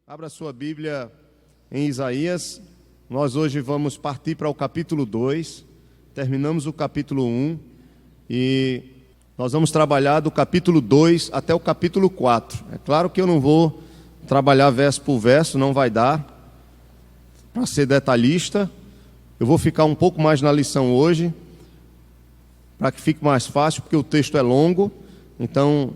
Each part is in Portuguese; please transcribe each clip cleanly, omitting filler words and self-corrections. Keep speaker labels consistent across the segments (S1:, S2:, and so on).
S1: Abra sua Bíblia em Isaías. Nós hoje vamos partir para o capítulo 2. Terminamos o capítulo 1 e nós vamos trabalhar do capítulo 2 até o capítulo 4. É claro que eu não vou trabalhar verso por verso, não vai dar para ser detalhista. Eu vou ficar um pouco mais na lição hoje, para que fique mais fácil, porque o texto é longo. Então,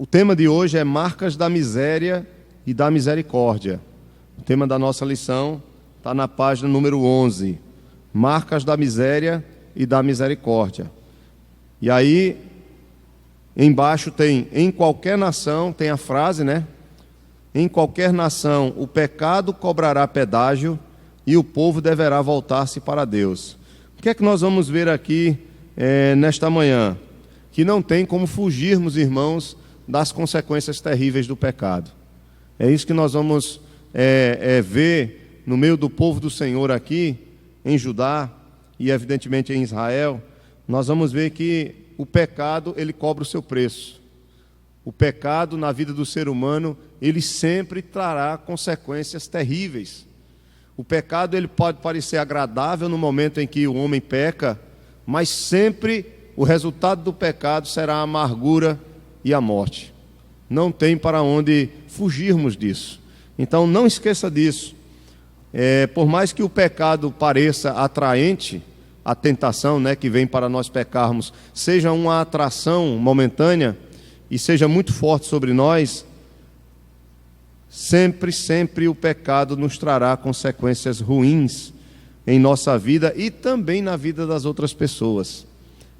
S1: o tema de hoje é marcas da miséria e da misericórdia. O tema da nossa lição está na página número 11. Marcas da miséria e da misericórdia. E aí, embaixo tem, em qualquer nação, tem a frase, né? Em qualquer nação o pecado cobrará pedágio e o povo deverá voltar-se para Deus. O que é que nós vamos ver aqui nesta manhã? Que não tem como fugirmos, irmãos, das consequências terríveis do pecado. É isso que nós vamos ver no meio do povo do Senhor aqui, em Judá e evidentemente em Israel. Nós vamos ver que o pecado, ele cobra o seu preço. O pecado na vida do ser humano, ele sempre trará consequências terríveis. O pecado, ele pode parecer agradável no momento em que o homem peca, mas sempre o resultado do pecado será a amargura e a morte. Não tem para onde fugirmos disso. Então não esqueça disso. Por mais que o pecado pareça atraente, a tentação, né, que vem para nós pecarmos, seja uma atração momentânea e seja muito forte sobre nós, sempre o pecado nos trará consequências ruins em nossa vida e também na vida das outras pessoas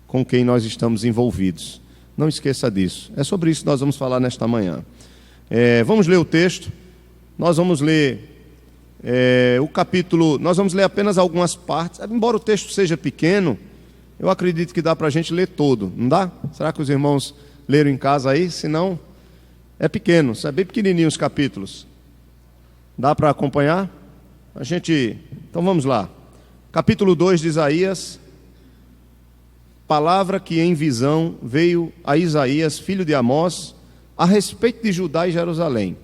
S1: com quem nós estamos envolvidos. Não esqueça disso. É sobre isso que nós vamos falar nesta manhã. Vamos ler o texto. Nós vamos ler o capítulo. Nós vamos ler apenas algumas partes. Embora o texto seja pequeno, eu acredito que dá para a gente ler todo. Não dá? Será que os irmãos leram em casa aí? Se não, é pequeno. É bem pequenininho os capítulos. Dá para acompanhar? Então vamos lá. Capítulo 2 de Isaías. Palavra que em visão veio a Isaías, filho de Amós, a respeito de Judá e Jerusalém.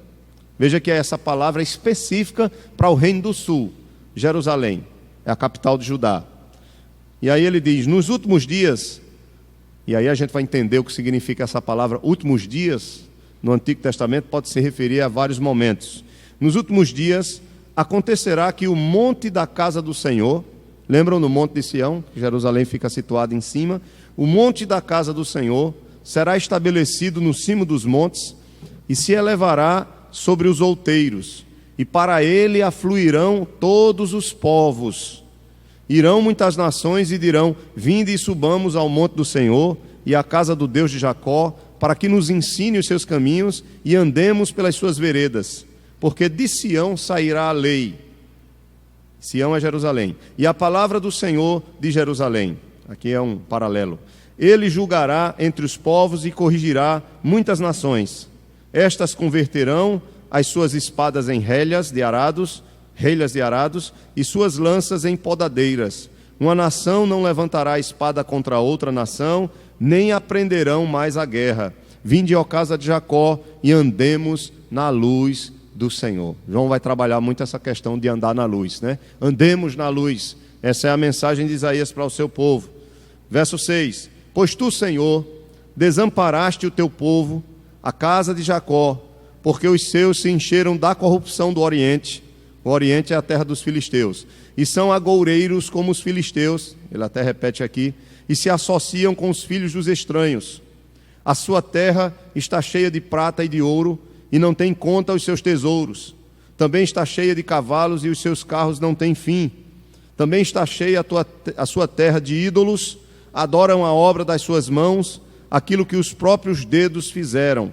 S1: Veja que essa palavra é específica para o reino do sul. Jerusalém é a capital de Judá. E aí ele diz, nos últimos dias, e aí a gente vai entender o que significa essa palavra últimos dias. No Antigo Testamento pode se referir a vários momentos. Nos últimos dias acontecerá que o monte da casa do Senhor, lembram do monte de Sião, que Jerusalém fica situado em cima? O monte da casa do Senhor será estabelecido no cimo dos montes e se elevará sobre os outeiros, e para ele afluirão todos os povos. Irão muitas nações e dirão, vinde e subamos ao monte do Senhor e à casa do Deus de Jacó, para que nos ensine os seus caminhos e andemos pelas suas veredas, porque de Sião sairá a lei. Sião é Jerusalém. E a palavra do Senhor de Jerusalém. Aqui é um paralelo. Ele julgará entre os povos e corrigirá muitas nações. Estas converterão as suas espadas em relhas de arados, e suas lanças em podadeiras. Uma nação não levantará a espada contra outra nação, nem aprenderão mais a guerra. Vinde, ó casa de Jacó, e andemos na luz do Senhor. João vai trabalhar muito essa questão de andar na luz, né? Andemos na luz. Essa é a mensagem de Isaías para o seu povo. Verso 6. Pois tu, Senhor, desamparaste o teu povo, a casa de Jacó, porque os seus se encheram da corrupção do Oriente. O Oriente é a terra dos filisteus. E são agoureiros como os filisteus, ele até repete aqui, e se associam com os filhos dos estranhos. A sua terra está cheia de prata e de ouro, e não tem conta os seus tesouros. Também está cheia de cavalos e os seus carros não têm fim. Também está cheia a sua terra de ídolos, adoram a obra das suas mãos, aquilo que os próprios dedos fizeram.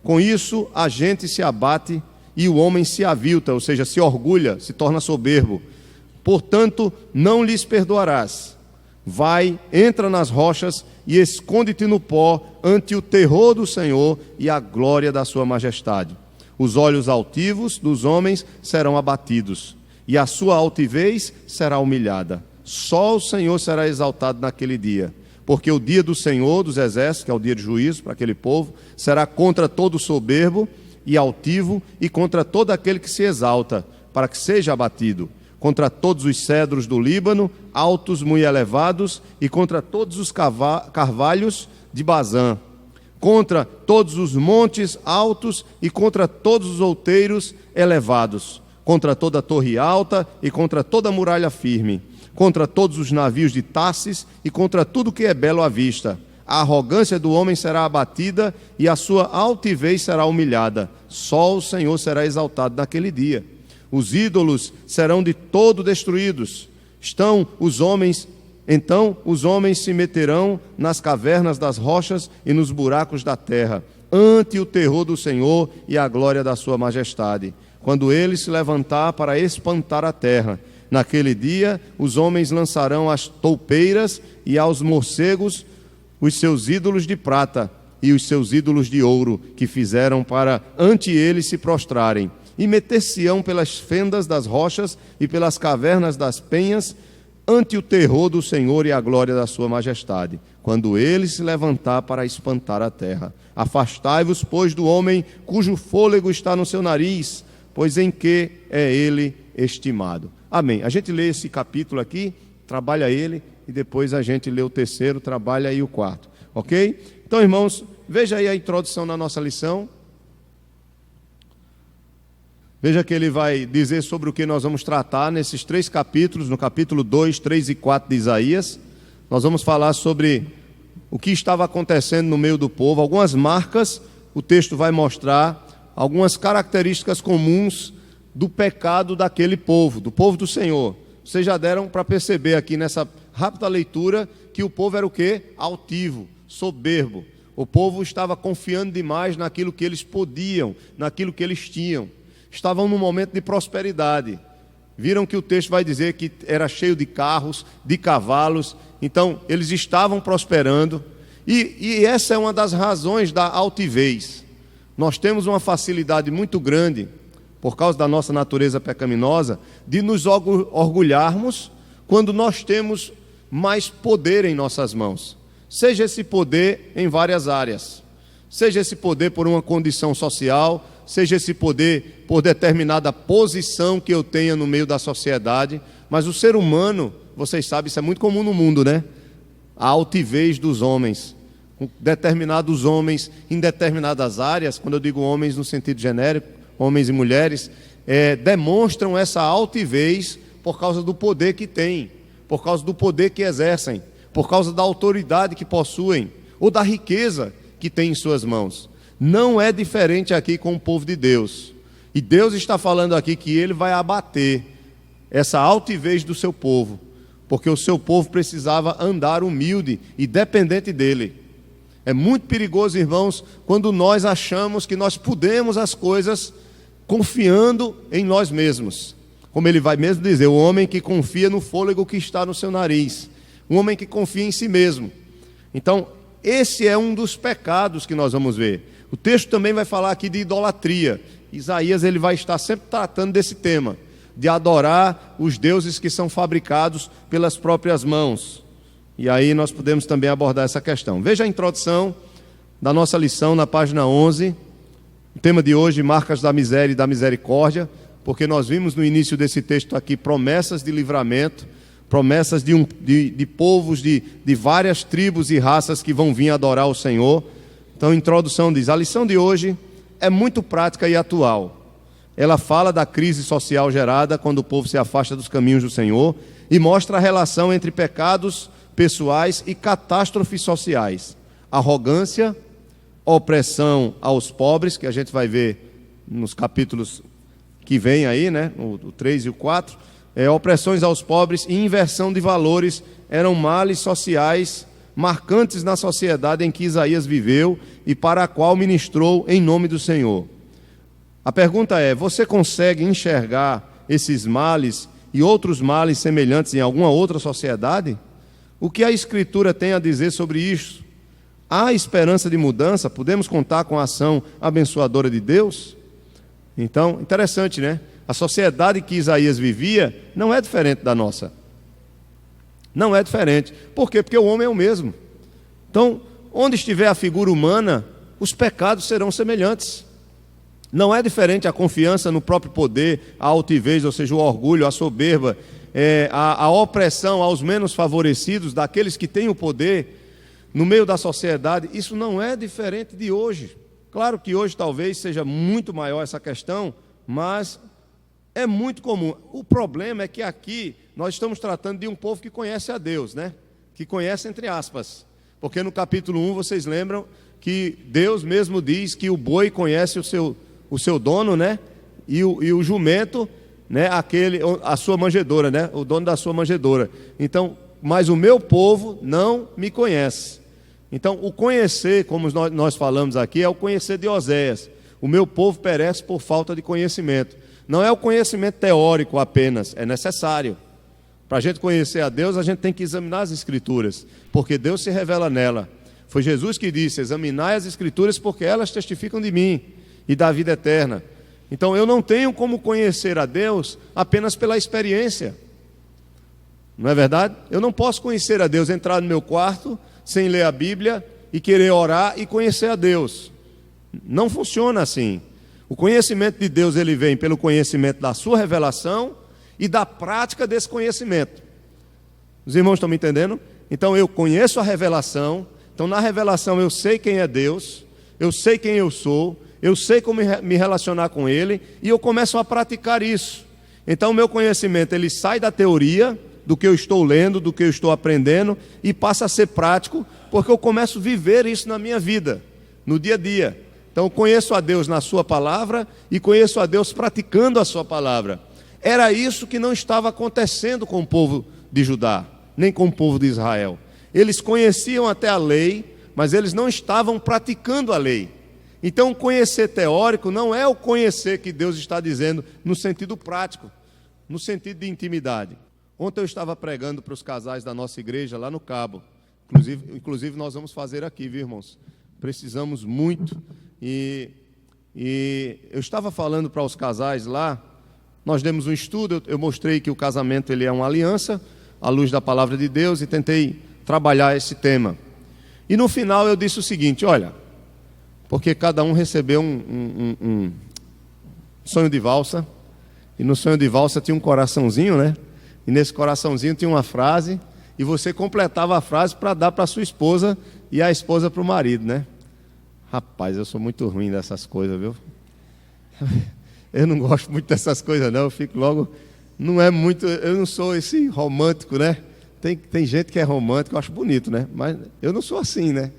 S1: Com isso a gente se abate e o homem se avilta, ou seja, se orgulha, se torna soberbo. Portanto, não lhes perdoarás. Vai, entra nas rochas e esconde-te no pó ante o terror do Senhor e a glória da sua majestade. Os olhos altivos dos homens serão abatidos e a sua altivez será humilhada. Só o Senhor será exaltado naquele dia, porque o dia do Senhor dos exércitos, que é o dia de juízo para aquele povo, será contra todo soberbo e altivo, e contra todo aquele que se exalta, para que seja abatido, contra todos os cedros do Líbano, altos muito elevados, e contra todos os carvalhos de Bazã, contra todos os montes altos e contra todos os outeiros elevados, contra toda a torre alta e contra toda a muralha firme, contra todos os navios de Tarsis e contra tudo que é belo à vista. A arrogância do homem será abatida e a sua altivez será humilhada. Só o Senhor será exaltado naquele dia. Os ídolos serão de todo destruídos. Então os homens se meterão nas cavernas das rochas e nos buracos da terra, ante o terror do Senhor e a glória da sua majestade, quando ele se levantar para espantar a terra. Naquele dia os homens lançarão às toupeiras e aos morcegos os seus ídolos de prata e os seus ídolos de ouro, que fizeram para ante ele se prostrarem, e meter-se-ão pelas fendas das rochas e pelas cavernas das penhas, ante o terror do Senhor e a glória da sua majestade, quando ele se levantar para espantar a terra. Afastai-vos, pois, do homem cujo fôlego está no seu nariz, pois em que é ele estimado. Amém. A gente lê esse capítulo aqui, trabalha ele, e depois a gente lê o terceiro, trabalha aí o quarto. Ok? Então, irmãos, veja aí a introdução na nossa lição. Veja que ele vai dizer sobre o que nós vamos tratar nesses 3 capítulos, no capítulo 2, 3 e 4 de Isaías. Nós vamos falar sobre o que estava acontecendo no meio do povo, algumas marcas, o texto vai mostrar algumas características comuns do pecado daquele povo, do povo do Senhor. Vocês já deram para perceber aqui nessa rápida leitura que o povo era o quê? Altivo, soberbo. O povo estava confiando demais naquilo que eles podiam, naquilo que eles tinham. Estavam num momento de prosperidade. Viram que o texto vai dizer que era cheio de carros, de cavalos. Então, eles estavam prosperando. E essa é uma das razões da altivez. Nós temos uma facilidade muito grande, por causa da nossa natureza pecaminosa, de nos orgulharmos quando nós temos mais poder em nossas mãos. Seja esse poder em várias áreas. Seja esse poder por uma condição social, seja esse poder por determinada posição que eu tenha no meio da sociedade. Mas o ser humano, vocês sabem, isso é muito comum no mundo, né? A altivez dos homens. Determinados homens em determinadas áreas, quando eu digo homens no sentido genérico, homens e mulheres, demonstram essa altivez por causa do poder que têm, por causa do poder que exercem, por causa da autoridade que possuem, ou da riqueza que têm em suas mãos. Não é diferente aqui com o povo de Deus. E Deus está falando aqui que Ele vai abater essa altivez do seu povo, porque o seu povo precisava andar humilde e dependente dEle. É muito perigoso, irmãos, quando nós achamos que nós podemos as coisas confiando em nós mesmos. Como ele vai mesmo dizer, o homem que confia no fôlego que está no seu nariz, um homem que confia em si mesmo. Então, esse é um dos pecados que nós vamos ver. O texto também vai falar aqui de idolatria. Isaías ele vai estar sempre tratando desse tema, de adorar os deuses que são fabricados pelas próprias mãos. E aí nós podemos também abordar essa questão. Veja a introdução da nossa lição na página 11. O tema de hoje, marcas da miséria e da misericórdia, porque nós vimos no início desse texto aqui promessas de livramento, promessas de povos, de várias tribos e raças que vão vir adorar o Senhor. Então a introdução diz, a lição de hoje é muito prática e atual. Ela fala da crise social gerada quando o povo se afasta dos caminhos do Senhor e mostra a relação entre pecados pessoais e catástrofes sociais. Arrogância, opressão aos pobres, que a gente vai ver nos capítulos que vem aí, né? O 3 e o 4. Opressões aos pobres e inversão de valores eram males sociais marcantes na sociedade em que Isaías viveu e para a qual ministrou em nome do Senhor. A pergunta é, você consegue enxergar esses males e outros males semelhantes em alguma outra sociedade? O que a Escritura tem a dizer sobre isso? Há esperança de mudança? Podemos contar com a ação abençoadora de Deus? Então, interessante, né? A sociedade que Isaías vivia não é diferente da nossa. Não é diferente. Por quê? Porque o homem é o mesmo. Então, onde estiver a figura humana, os pecados serão semelhantes. Não é diferente a confiança no próprio poder, a altivez, ou seja, o orgulho, a soberba, a opressão aos menos favorecidos, daqueles que têm o poder no meio da sociedade. Isso não é diferente de hoje. Claro que hoje talvez seja muito maior essa questão, mas é muito comum. O problema é que aqui nós estamos tratando de um povo que conhece a Deus, né? Que conhece entre aspas. Porque no capítulo 1 vocês lembram que Deus mesmo diz que o boi conhece o seu dono, né? E o jumento, né? A sua manjedoura, né? O dono da sua manjedoura. Então, mas o meu povo não me conhece. Então, o conhecer, como nós falamos aqui, é o conhecer de Oséias. O meu povo perece por falta de conhecimento. Não é o conhecimento teórico apenas, é necessário. Para a gente conhecer a Deus, a gente tem que examinar as Escrituras, porque Deus se revela nela. Foi Jesus que disse: examinai as Escrituras, porque elas testificam de mim e da vida eterna. Então, eu não tenho como conhecer a Deus apenas pela experiência. Não é verdade? Eu não posso conhecer a Deus, entrar no meu quarto sem ler a Bíblia e querer orar e conhecer a Deus. Não funciona assim. O conhecimento de Deus, ele vem pelo conhecimento da sua revelação e da prática desse conhecimento. Os irmãos estão me entendendo? Então eu conheço a revelação. Então na revelação eu sei quem é Deus, eu sei quem eu sou, eu sei como me relacionar com Ele, e eu começo a praticar isso. Então o meu conhecimento, ele sai da teoria, do que eu estou lendo, do que eu estou aprendendo, e passa a ser prático, porque eu começo a viver isso na minha vida, no dia a dia. Então eu conheço a Deus na sua palavra e conheço a Deus praticando a sua palavra. Era isso que não estava acontecendo com o povo de Judá, nem com o povo de Israel. Eles conheciam até a lei, mas eles não estavam praticando a lei. Então o conhecer teórico não é o conhecer que Deus está dizendo no sentido prático, no sentido de intimidade. Ontem eu estava pregando para os casais da nossa igreja lá no Cabo. Inclusive nós vamos fazer aqui, viu, irmãos? Precisamos muito. E eu estava falando para os casais lá. Nós demos um estudo, eu mostrei que o casamento ele é uma aliança, à luz da palavra de Deus, e tentei trabalhar esse tema. E no final eu disse o seguinte: olha, porque cada um recebeu um sonho de valsa, e no sonho de valsa tinha um coraçãozinho, né? E nesse coraçãozinho tinha uma frase, e você completava a frase para dar para a sua esposa e a esposa para o marido, né? Rapaz, eu sou muito ruim dessas coisas, viu? Eu não gosto muito dessas coisas, não. Eu fico logo... Não é muito... Eu não sou esse romântico, né? Tem gente que é romântico, eu acho bonito, né? Mas eu não sou assim, né?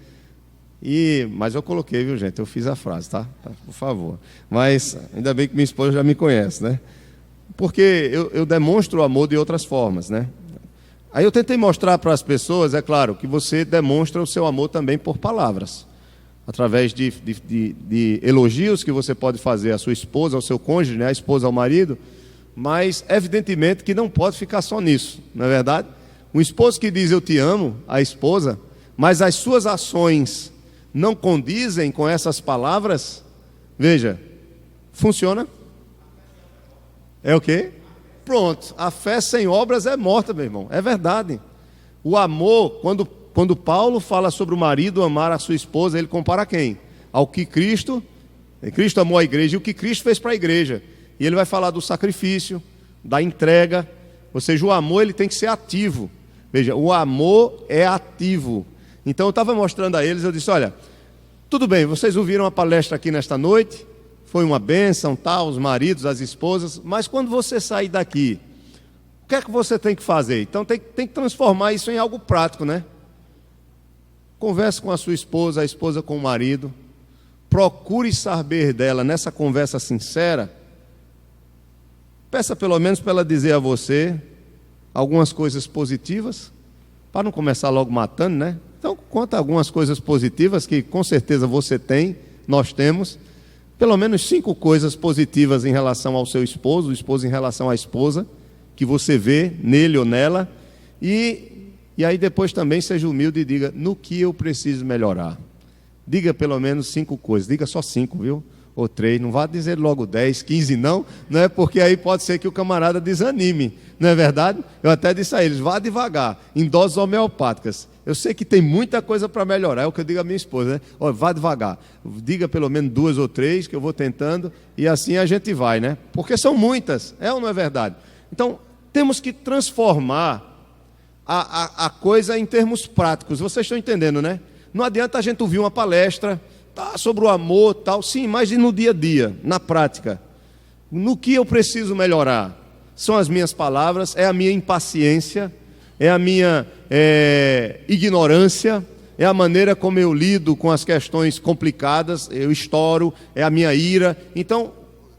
S1: Mas eu coloquei, viu, gente? Eu fiz a frase, tá? Por favor. Mas ainda bem que minha esposa já me conhece, né? Porque eu demonstro o amor de outras formas, né? Aí eu tentei mostrar para as pessoas, é claro, que você demonstra o seu amor também por palavras. Através de elogios que você pode fazer à sua esposa, ao seu cônjuge, né? A esposa ao marido. Mas evidentemente que não pode ficar só nisso, não é verdade? Um esposo que diz eu te amo, à esposa, mas as suas ações não condizem com essas palavras, veja, funciona? É o quê? Pronto, a fé sem obras é morta, meu irmão, é verdade. O amor, quando Paulo fala sobre o marido amar a sua esposa, ele compara a quem? Ao que Cristo amou a igreja, e o que Cristo fez para a igreja. E ele vai falar do sacrifício, da entrega, ou seja, o amor ele tem que ser ativo. Veja, o amor é ativo. Então eu estava mostrando a eles, eu disse, olha, tudo bem, vocês ouviram a palestra aqui nesta noite, foi uma bênção, tal, os maridos, as esposas, mas quando você sair daqui, o que é que você tem que fazer? Então tem que transformar isso em algo prático, né? Converse com a sua esposa, a esposa com o marido, procure saber dela nessa conversa sincera, peça pelo menos para ela dizer a você algumas coisas positivas, para não começar logo matando, né? Então conta algumas coisas positivas que com certeza você tem, nós temos, pelo menos 5 coisas positivas em relação ao seu esposo, o esposo em relação à esposa, que você vê nele ou nela, e aí depois também seja humilde e diga, no que eu preciso melhorar? Diga pelo menos 5 coisas, diga só 5, viu? Ou 3, não vá dizer logo 10, 15 não é? Porque aí pode ser que o camarada desanime, não é verdade? Eu até disse a eles, vá devagar, em doses homeopáticas, Eu sei que tem muita coisa para melhorar, é o que eu digo à minha esposa, né? Olha, vá devagar, diga pelo menos 2 ou 3 que eu vou tentando, e assim a gente vai, né? Porque são muitas, é ou não é verdade? Então, temos que transformar a coisa em termos práticos. Vocês estão entendendo, né? Não adianta a gente ouvir uma palestra sobre o amor, tal, sim, mas e no dia a dia, na prática? No que eu preciso melhorar? São as minhas palavras, é a minha impaciência, é a minha ignorância, é a maneira como eu lido com as questões complicadas, eu estouro, é a minha ira. Então,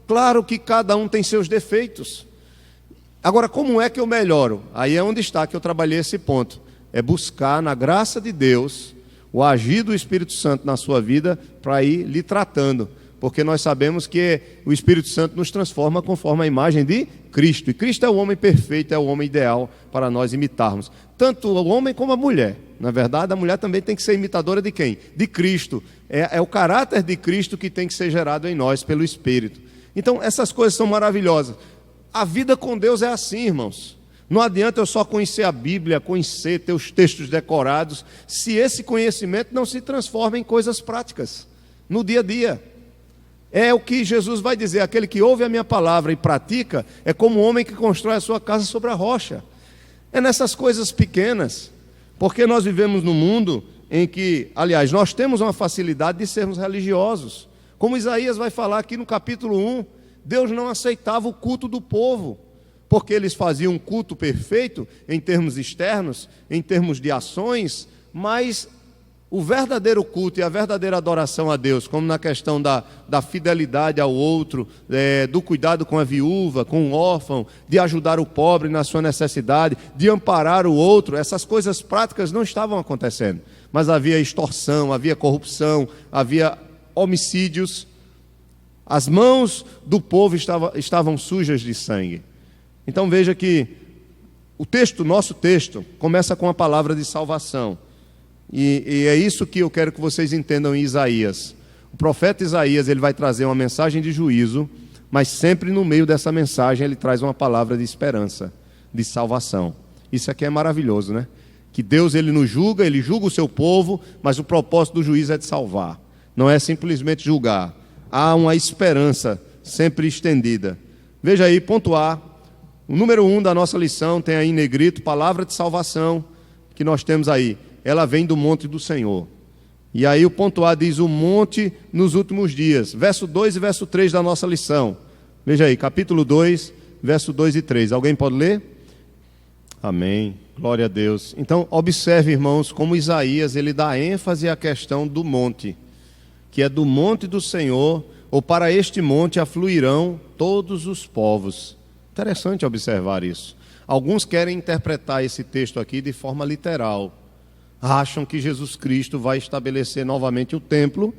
S1: claro que cada um tem seus defeitos. Agora, como é que eu melhoro? Aí é onde está que eu trabalhei esse ponto. É buscar na graça de Deus o agir do Espírito Santo na sua vida para ir lhe tratando. Porque nós sabemos que o Espírito Santo nos transforma conforme a imagem de Cristo. E Cristo é o homem perfeito, é o homem ideal para nós imitarmos. Tanto o homem como a mulher. Na verdade, a mulher também tem que ser imitadora de quem? De Cristo. É o caráter de Cristo que tem que ser gerado em nós pelo Espírito. Então, essas coisas são maravilhosas. A vida com Deus é assim, irmãos. Não adianta eu só conhecer a Bíblia, conhecer, ter os textos decorados, se esse conhecimento não se transforma em coisas práticas, no dia a dia. É o que Jesus vai dizer: aquele que ouve a minha palavra e pratica, é como um homem que constrói a sua casa sobre a rocha. É nessas coisas pequenas, porque nós vivemos num mundo em que, aliás, nós temos uma facilidade de sermos religiosos. Como Isaías vai falar aqui no capítulo 1, Deus não aceitava o culto do povo, porque eles faziam um culto perfeito em termos externos, em termos de ações, mas o verdadeiro culto e a verdadeira adoração a Deus, como na questão da fidelidade ao outro, do cuidado com a viúva, com o órfão, de ajudar o pobre na sua necessidade, de amparar o outro, essas coisas práticas não estavam acontecendo. Mas havia extorsão, havia corrupção, havia homicídios. As mãos do povo estavam sujas de sangue. Então veja que nosso texto, começa com a palavra de salvação. E é isso que eu quero que vocês entendam em Isaías. O profeta Isaías, ele vai trazer uma mensagem de juízo, mas sempre no meio dessa mensagem ele traz uma palavra de esperança, de salvação. Isso aqui é maravilhoso, né? Que Deus, ele nos julga, ele julga o seu povo, mas o propósito do juízo é de salvar. Não é simplesmente julgar. Há uma esperança sempre estendida. Veja aí, ponto A. O número 1 da nossa lição tem aí em negrito, palavra de salvação, que nós temos aí. Ela vem do monte do Senhor. E aí o ponto A diz o monte nos últimos dias. Verso 2 e verso 3 da nossa lição. Veja aí, capítulo 2, verso 2 e 3. Alguém pode ler? Amém. Glória a Deus. Então, observe, irmãos, como Isaías, ele dá ênfase à questão do monte, que é do monte do Senhor, ou para este monte afluirão todos os povos. Interessante observar isso. Alguns querem interpretar esse texto aqui de forma literal. Acham que Jesus Cristo vai estabelecer novamente o templo.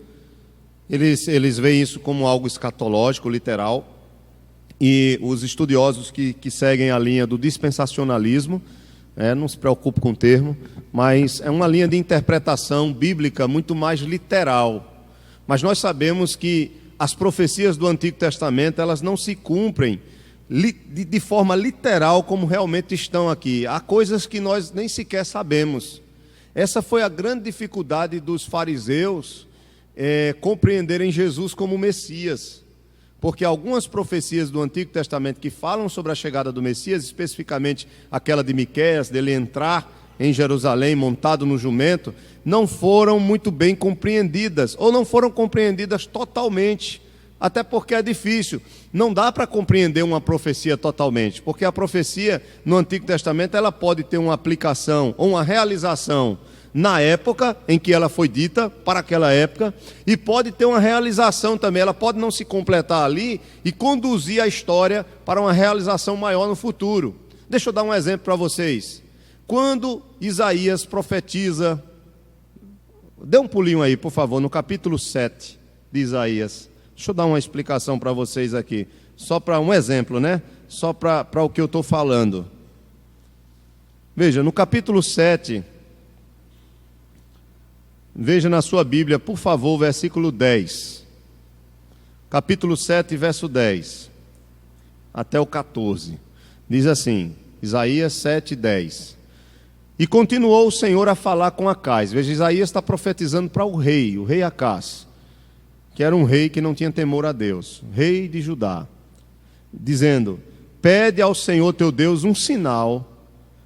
S1: Eles veem isso como algo escatológico, literal. E os estudiosos que seguem a linha do dispensacionalismo, não se preocupe com o termo, mas é uma linha de interpretação bíblica muito mais literal. Mas nós sabemos que as profecias do Antigo Testamento, elas não se cumprem de forma literal como realmente estão aqui. Há coisas que nós nem sequer sabemos. Essa foi a grande dificuldade dos fariseus compreenderem Jesus como Messias. Porque algumas profecias do Antigo Testamento que falam sobre a chegada do Messias, especificamente aquela de Miqueias, dele entrar em Jerusalém montado no jumento, não foram muito bem compreendidas, ou não foram compreendidas totalmente, até porque é difícil. Não dá para compreender uma profecia totalmente, porque a profecia no Antigo Testamento ela pode ter uma aplicação ou uma realização na época em que ela foi dita, para aquela época, e pode ter uma realização também. Ela pode não se completar ali e conduzir a história para uma realização maior no futuro. Deixa eu dar um exemplo para vocês. Quando Isaías profetiza, dê um pulinho aí, por favor, no capítulo 7 de Isaías. Deixa eu dar uma explicação para vocês aqui, só para um exemplo, né? Só para o que eu estou falando. Veja, no capítulo 7, veja na sua Bíblia, por favor, o versículo 10. Capítulo 7, verso 10, até o 14. Diz assim, Isaías 7, 10. E continuou o Senhor a falar com Acais. Veja, Isaías está profetizando para o rei Acás, que era um rei que não tinha temor a Deus, rei de Judá, dizendo: pede ao Senhor teu Deus um sinal,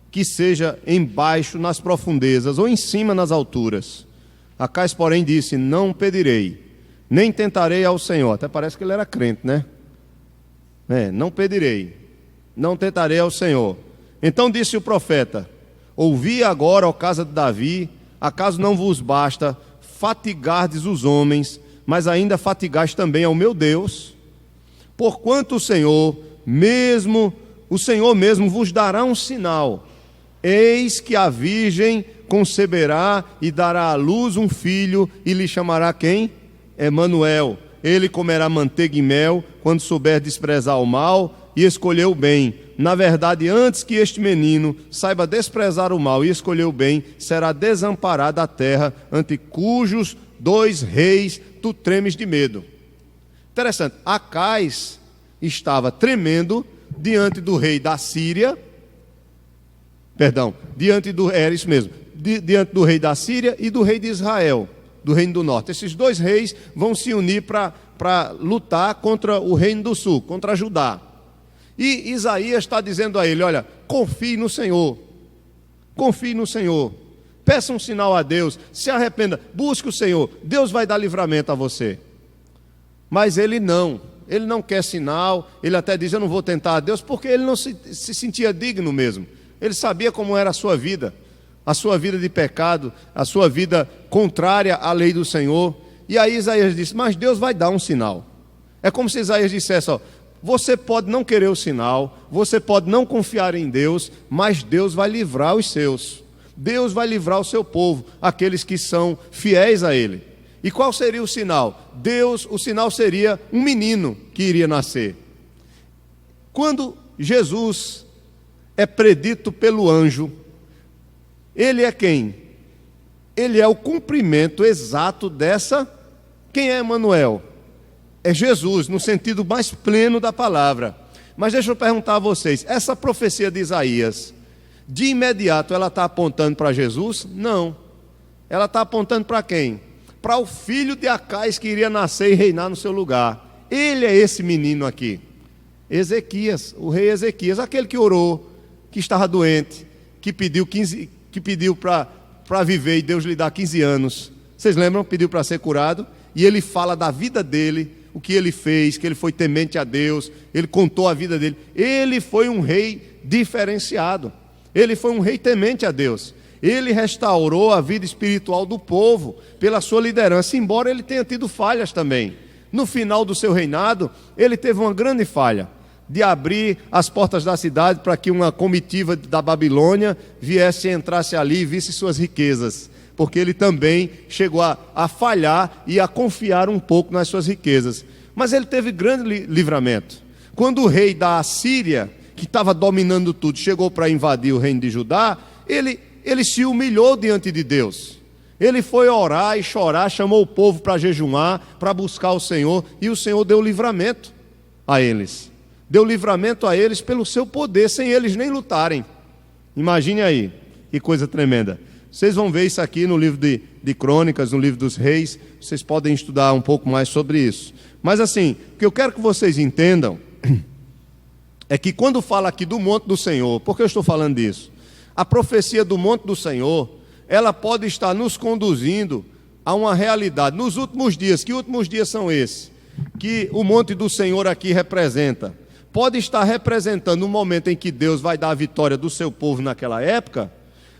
S1: que seja embaixo nas profundezas ou em cima nas alturas. Acais, porém, disse: não pedirei, nem tentarei ao Senhor. Até parece que ele era crente, né? Não pedirei, não tentarei ao Senhor. Então disse o profeta: ouvi agora, ó casa de Davi, acaso não vos basta fatigardes os homens, mas ainda fatigais também ao meu Deus? Porquanto o Senhor mesmo vos dará um sinal: eis que a virgem conceberá e dará à luz um filho, e lhe chamará quem? Emanuel. Ele comerá manteiga e mel, quando souber desprezar o mal e escolher o bem. Na verdade, antes que este menino saiba desprezar o mal e escolher o bem, será desamparada a terra, ante cujos 2 reis tu tremes de medo. Interessante, Acais estava tremendo diante do rei da Síria, diante do rei da Síria e do rei de Israel, do reino do norte. Esses 2 reis vão se unir para lutar contra o reino do sul, contra Judá. E Isaías está dizendo a ele: olha, confie no Senhor, peça um sinal a Deus, se arrependa, busque o Senhor, Deus vai dar livramento a você. Mas ele não quer sinal. Ele até diz: eu não vou tentar a Deus, porque ele não se sentia digno mesmo. Ele sabia como era a sua vida de pecado, a sua vida contrária à lei do Senhor. E aí Isaías disse: mas Deus vai dar um sinal. É como se Isaías dissesse: ó, você pode não querer o sinal, você pode não confiar em Deus, mas Deus vai livrar os seus. Deus vai livrar o seu povo, aqueles que são fiéis a Ele. E qual seria o sinal? O sinal seria um menino que iria nascer. Quando Jesus é predito pelo anjo, ele é quem? Ele é o cumprimento exato dessa. Quem é Emanuel? É Jesus, no sentido mais pleno da palavra. Mas deixa eu perguntar a vocês: essa profecia de Isaías, de imediato ela está apontando para Jesus? Não. Ela está apontando para quem? Para o filho de Acais, que iria nascer e reinar no seu lugar. Ele é esse menino aqui, Ezequias, o rei Ezequias, aquele que orou, que estava doente, que pediu para viver e Deus lhe dá 15 anos. Vocês lembram? Pediu para ser curado. E ele fala da vida dele, o que ele fez, que ele foi temente a Deus. Ele contou a vida dele. Ele foi um rei diferenciado. Ele foi um rei temente a Deus. Ele restaurou a vida espiritual do povo pela sua liderança, embora ele tenha tido falhas também. No final do seu reinado, ele teve uma grande falha, de abrir as portas da cidade para que uma comitiva da Babilônia viesse e entrasse ali e visse suas riquezas, porque ele também chegou a falhar e a confiar um pouco nas suas riquezas. Mas ele teve grande livramento. Quando o rei da Assíria, que estava dominando tudo, chegou para invadir o reino de Judá, ele se humilhou diante de Deus. Ele foi orar e chorar, chamou o povo para jejuar, para buscar o Senhor, e o Senhor deu livramento a eles. Deu livramento a eles pelo seu poder, sem eles nem lutarem. Imagine aí, que coisa tremenda. Vocês vão ver isso aqui no livro de Crônicas, no livro dos Reis. Vocês podem estudar um pouco mais sobre isso. Mas assim, o que eu quero que vocês entendam é que quando fala aqui do monte do Senhor, por que eu estou falando disso? A profecia do monte do Senhor, ela pode estar nos conduzindo a uma realidade. Nos últimos dias, que últimos dias são esses? Que o monte do Senhor aqui representa. Pode estar representando o momento em que Deus vai dar a vitória do seu povo naquela época,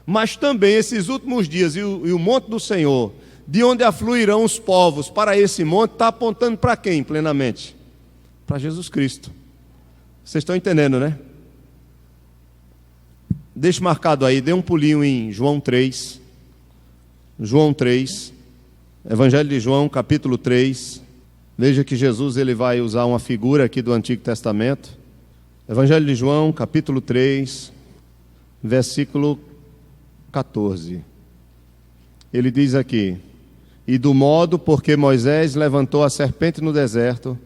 S1: mas também esses últimos dias e o monte do Senhor, de onde afluirão os povos para esse monte, está apontando para quem plenamente? Para Jesus Cristo. Vocês estão entendendo, né? Deixe marcado aí, dê um pulinho em João 3. João 3, Evangelho de João, capítulo 3. Veja que Jesus ele vai usar uma figura aqui do Antigo Testamento. Evangelho de João, capítulo 3, versículo 14. Ele diz aqui: e do modo porque Moisés levantou a serpente no deserto,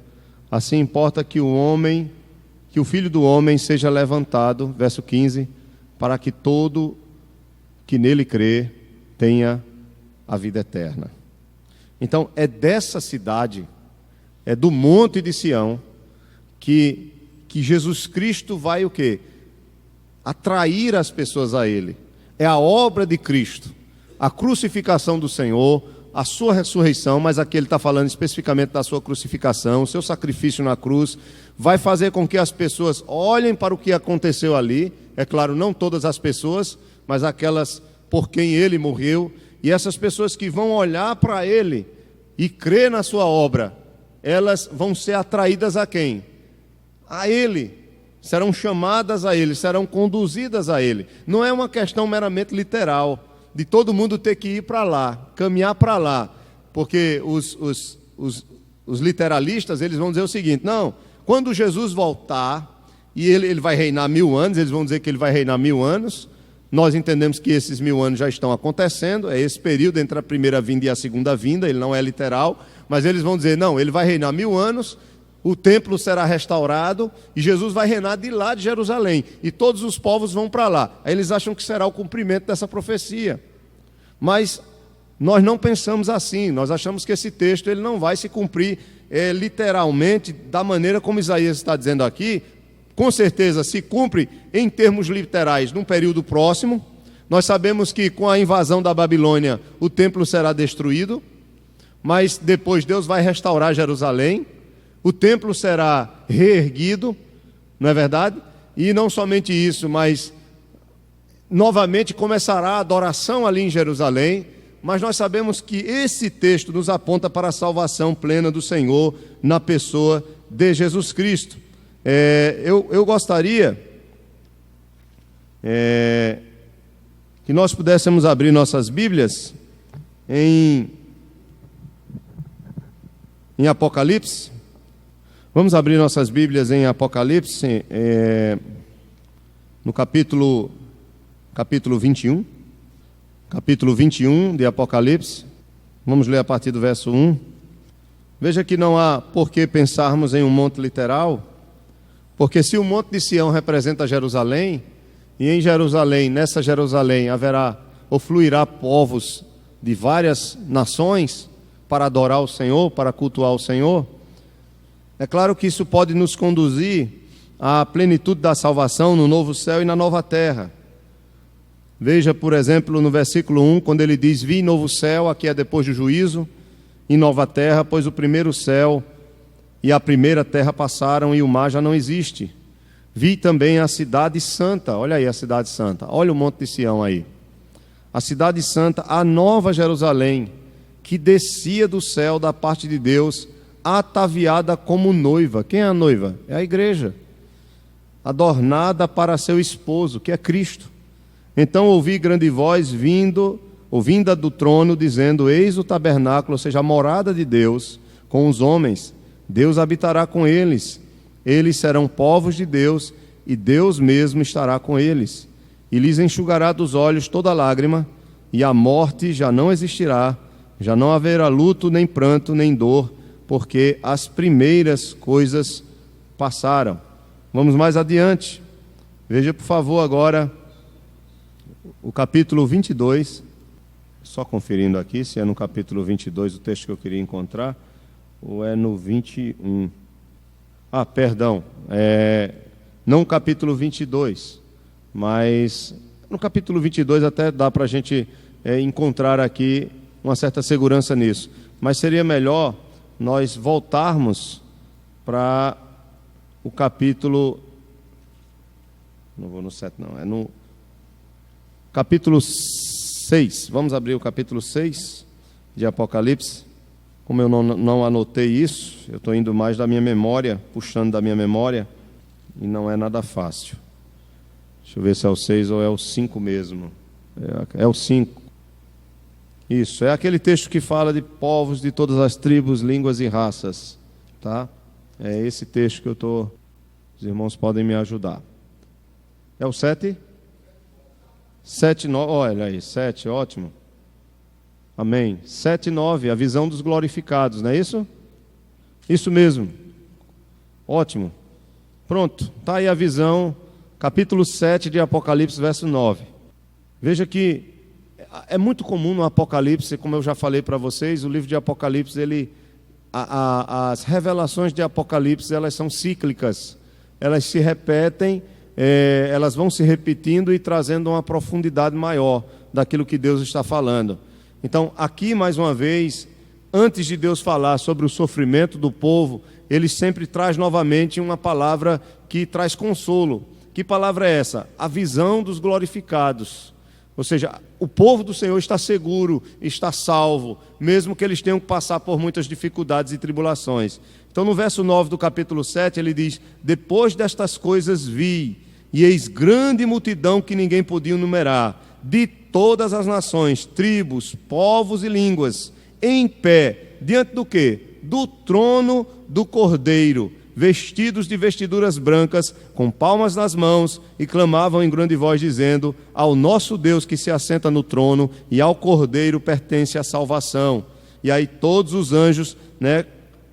S1: assim importa que o Filho do Homem seja levantado, verso 15, para que todo que nele crê tenha a vida eterna. Então, é dessa cidade, é do Monte de Sião, que Jesus Cristo vai o quê? Atrair as pessoas a Ele. É a obra de Cristo, a crucificação do Senhor, a sua ressurreição, mas aqui ele está falando especificamente da sua crucificação, o seu sacrifício na cruz, vai fazer com que as pessoas olhem para o que aconteceu ali. É claro, não todas as pessoas, mas aquelas por quem Ele morreu. E essas pessoas que vão olhar para Ele e crer na sua obra, elas vão ser atraídas a quem? A Ele. Serão chamadas a Ele, serão conduzidas a Ele. Não é uma questão meramente literal, de todo mundo ter que ir para lá, caminhar para lá. Porque os literalistas, eles vão dizer o seguinte: não, quando Jesus voltar, e ele vai reinar 1000 anos, eles vão dizer que ele vai reinar 1000 anos, nós entendemos que esses 1000 anos já estão acontecendo, é esse período entre a primeira vinda e a segunda vinda, ele não é literal, mas eles vão dizer, não, ele vai reinar 1000 anos, o templo será restaurado e Jesus vai reinar de lá de Jerusalém. E todos os povos vão para lá. Aí eles acham que será o cumprimento dessa profecia. Mas nós não pensamos assim. Nós achamos que esse texto ele não vai se cumprir literalmente da maneira como Isaías está dizendo aqui. Com certeza se cumpre em termos literais num período próximo. Nós sabemos que com a invasão da Babilônia o templo será destruído. Mas depois Deus vai restaurar Jerusalém. O templo será reerguido, não é verdade? E não somente isso, mas novamente começará a adoração ali em Jerusalém. Mas nós sabemos que esse texto nos aponta para a salvação plena do Senhor na pessoa de Jesus Cristo. Eu gostaria que nós pudéssemos abrir nossas Bíblias em Apocalipse. Vamos abrir nossas Bíblias em Apocalipse, no capítulo 21. Capítulo 21 de Apocalipse. Vamos ler a partir do verso 1. Veja que não há por que pensarmos em um monte literal, porque se o monte de Sião representa Jerusalém, e em Jerusalém, nessa Jerusalém, haverá ou fluirá povos de várias nações para adorar o Senhor, para cultuar o Senhor, é claro que isso pode nos conduzir à plenitude da salvação no novo céu e na nova terra. Veja, por exemplo, no versículo 1, quando ele diz: vi novo céu, aqui é depois do juízo, e nova terra, pois o primeiro céu e a primeira terra passaram e o mar já não existe. Vi também a cidade santa, olha aí a cidade santa, olha o monte de Sião aí. A cidade santa, a nova Jerusalém, que descia do céu da parte de Deus, ataviada como noiva. Quem é a noiva? É a igreja. Adornada para seu esposo, que é Cristo. Então ouvi grande voz vinda do trono, dizendo: eis o tabernáculo, ou seja, a morada de Deus com os homens. Deus habitará com eles. Eles serão povos de Deus, e Deus mesmo estará com eles. E lhes enxugará dos olhos toda lágrima, e a morte já não existirá, já não haverá luto, nem pranto, nem dor, porque as primeiras coisas passaram. Vamos mais adiante. Veja, por favor, agora o capítulo 22. Só conferindo aqui se é no capítulo 22 o texto que eu queria encontrar, ou é no 21. Perdão. Não o capítulo 22, mas no capítulo 22 até dá para a gente encontrar aqui uma certa segurança nisso. Mas seria melhor nós voltarmos para o capítulo, não vou no 7 não, é no capítulo 6, vamos abrir o capítulo 6 de Apocalipse. Como eu não anotei isso, eu estou indo mais da minha memória, puxando da minha memória, e não é nada fácil. Deixa eu ver se é o 6 ou é o 5 mesmo, é o 5. Isso, é aquele texto que fala de povos de todas as tribos, línguas e raças, tá? É esse texto que eu estou... Os irmãos podem me ajudar. É o 7? 7, 9, olha aí, 7, ótimo. Amém. 7 e 9, a visão dos glorificados, não é isso? Isso mesmo. Ótimo. Pronto, está aí a visão, capítulo 7 de Apocalipse, verso 9. Veja que É muito comum no Apocalipse, como eu já falei para vocês, o livro de Apocalipse, as revelações de Apocalipse, elas são cíclicas, elas se repetem, elas vão se repetindo e trazendo uma profundidade maior daquilo que Deus está falando. Então, aqui mais uma vez, antes de Deus falar sobre o sofrimento do povo, Ele sempre traz novamente uma palavra que traz consolo. Que palavra é essa? A visão dos glorificados. Ou seja, o povo do Senhor está seguro, está salvo, mesmo que eles tenham que passar por muitas dificuldades e tribulações. Então, no verso 9 do capítulo 7, ele diz: depois destas coisas vi, e eis grande multidão que ninguém podia numerar, de todas as nações, tribos, povos e línguas, em pé, diante do quê? Do trono do Cordeiro, vestidos de vestiduras brancas, com palmas nas mãos, e clamavam em grande voz, dizendo: ao nosso Deus que se assenta no trono, e ao Cordeiro pertence a salvação. E aí todos os anjos,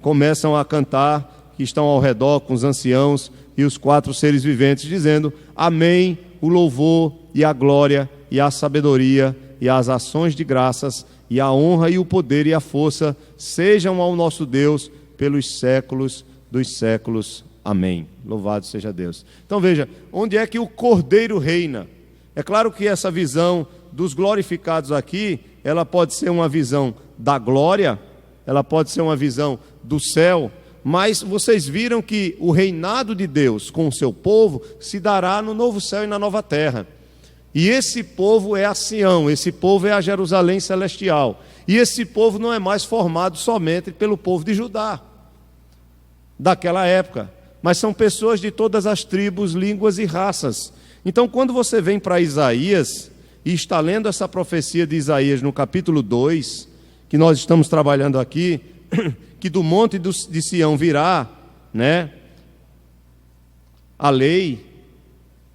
S1: começam a cantar, que estão ao redor com os anciãos e os 4 seres viventes, dizendo: amém, o louvor e a glória e a sabedoria e as ações de graças e a honra e o poder e a força sejam ao nosso Deus pelos séculos dos séculos. Amém. Louvado seja Deus. Então veja, onde é que o Cordeiro reina? É claro que essa visão dos glorificados aqui, ela pode ser uma visão da glória, ela pode ser uma visão do céu, mas vocês viram que o reinado de Deus com o seu povo se dará no novo céu e na nova terra. E esse povo é a Sião, esse povo é a Jerusalém celestial. E esse povo não é mais formado somente pelo povo de Judá, daquela época, mas são pessoas de todas as tribos, línguas e raças. Então, quando você vem para Isaías e está lendo essa profecia de Isaías no capítulo 2, que nós estamos trabalhando aqui, que do monte de Sião virá, a lei,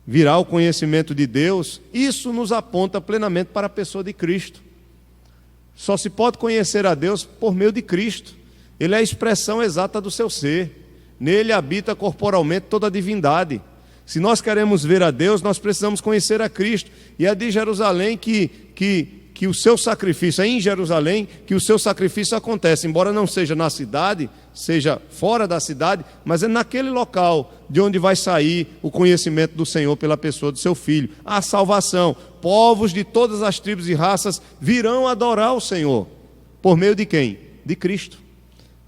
S1: virá o conhecimento de Deus, isso nos aponta plenamente para a pessoa de Cristo. Só se pode conhecer a Deus por meio de Cristo. Ele é a expressão exata do seu ser. Nele habita corporalmente toda a divindade. Se nós queremos ver a Deus, nós precisamos conhecer a Cristo. E é de Jerusalém que o seu sacrifício, é em Jerusalém que o seu sacrifício acontece. Embora não seja na cidade, seja fora da cidade, mas é naquele local de onde vai sair o conhecimento do Senhor pela pessoa do seu Filho. A salvação. Povos de todas as tribos e raças virão adorar o Senhor. Por meio de quem? De Cristo.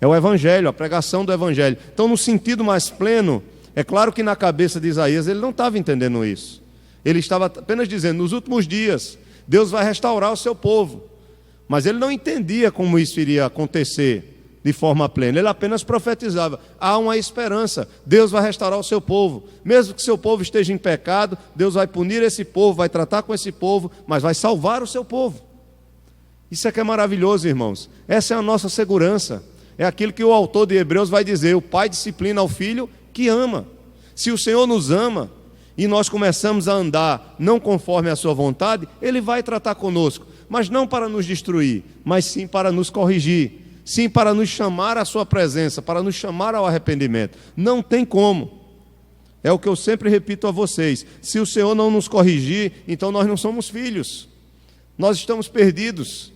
S1: É o Evangelho, a pregação do Evangelho. Então, no sentido mais pleno, é claro que na cabeça de Isaías ele não estava entendendo isso. Ele estava apenas dizendo: nos últimos dias, Deus vai restaurar o seu povo. Mas ele não entendia como isso iria acontecer de forma plena. Ele apenas profetizava: há uma esperança, Deus vai restaurar o seu povo. Mesmo que seu povo esteja em pecado, Deus vai punir esse povo, vai tratar com esse povo, mas vai salvar o seu povo. Isso é que é maravilhoso, irmãos. Essa é a nossa segurança. É aquilo que o autor de Hebreus vai dizer: o pai disciplina ao filho que ama. Se o Senhor nos ama e nós começamos a andar não conforme a sua vontade, Ele vai tratar conosco, mas não para nos destruir, mas sim para nos corrigir, sim para nos chamar à sua presença, para nos chamar ao arrependimento. Não tem como. É o que eu sempre repito a vocês: se o Senhor não nos corrigir, então nós não somos filhos, nós estamos perdidos.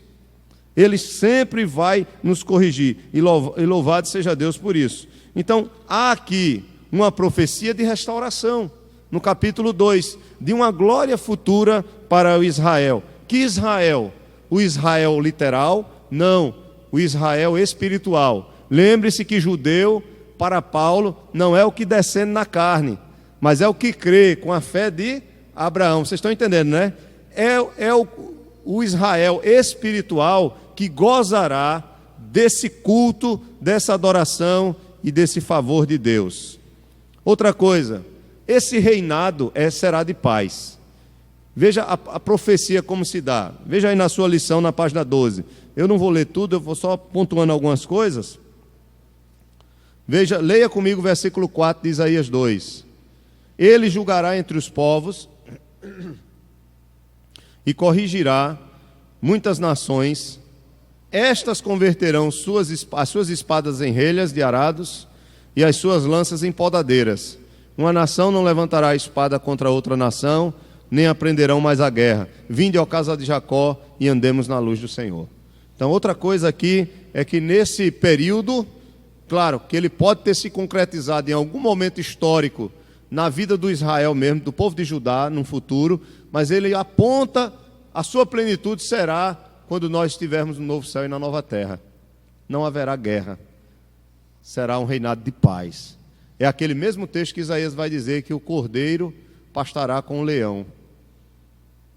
S1: Ele sempre vai nos corrigir, e louvado seja Deus por isso. Então, há aqui uma profecia de restauração, no capítulo 2, de uma glória futura para o Israel. Que Israel? O Israel literal? Não, o Israel espiritual. Lembre-se que judeu, para Paulo, não é o que descende na carne, mas é o que crê com a fé de Abraão. Vocês estão entendendo, né? É o Israel espiritual que gozará desse culto, dessa adoração e desse favor de Deus. Outra coisa, esse reinado será de paz. Veja a profecia como se dá. Veja aí na sua lição, na página 12. Eu não vou ler tudo, eu vou só pontuando algumas coisas. Veja, leia comigo o versículo 4 de Isaías 2. Ele julgará entre os povos e corrigirá muitas nações. Estas converterão as suas espadas em relhas de arados e as suas lanças em podadeiras. Uma nação não levantará a espada contra outra nação, nem aprenderão mais a guerra. Vinde ao casa de Jacó e andemos na luz do Senhor. Então, outra coisa aqui é que nesse período, claro, que ele pode ter se concretizado em algum momento histórico na vida do Israel mesmo, do povo de Judá, no futuro, mas ele aponta a sua plenitude será quando nós estivermos no novo céu e na nova terra. Não haverá guerra. Será um reinado de paz. É aquele mesmo texto que Isaías vai dizer que o cordeiro pastará com o leão.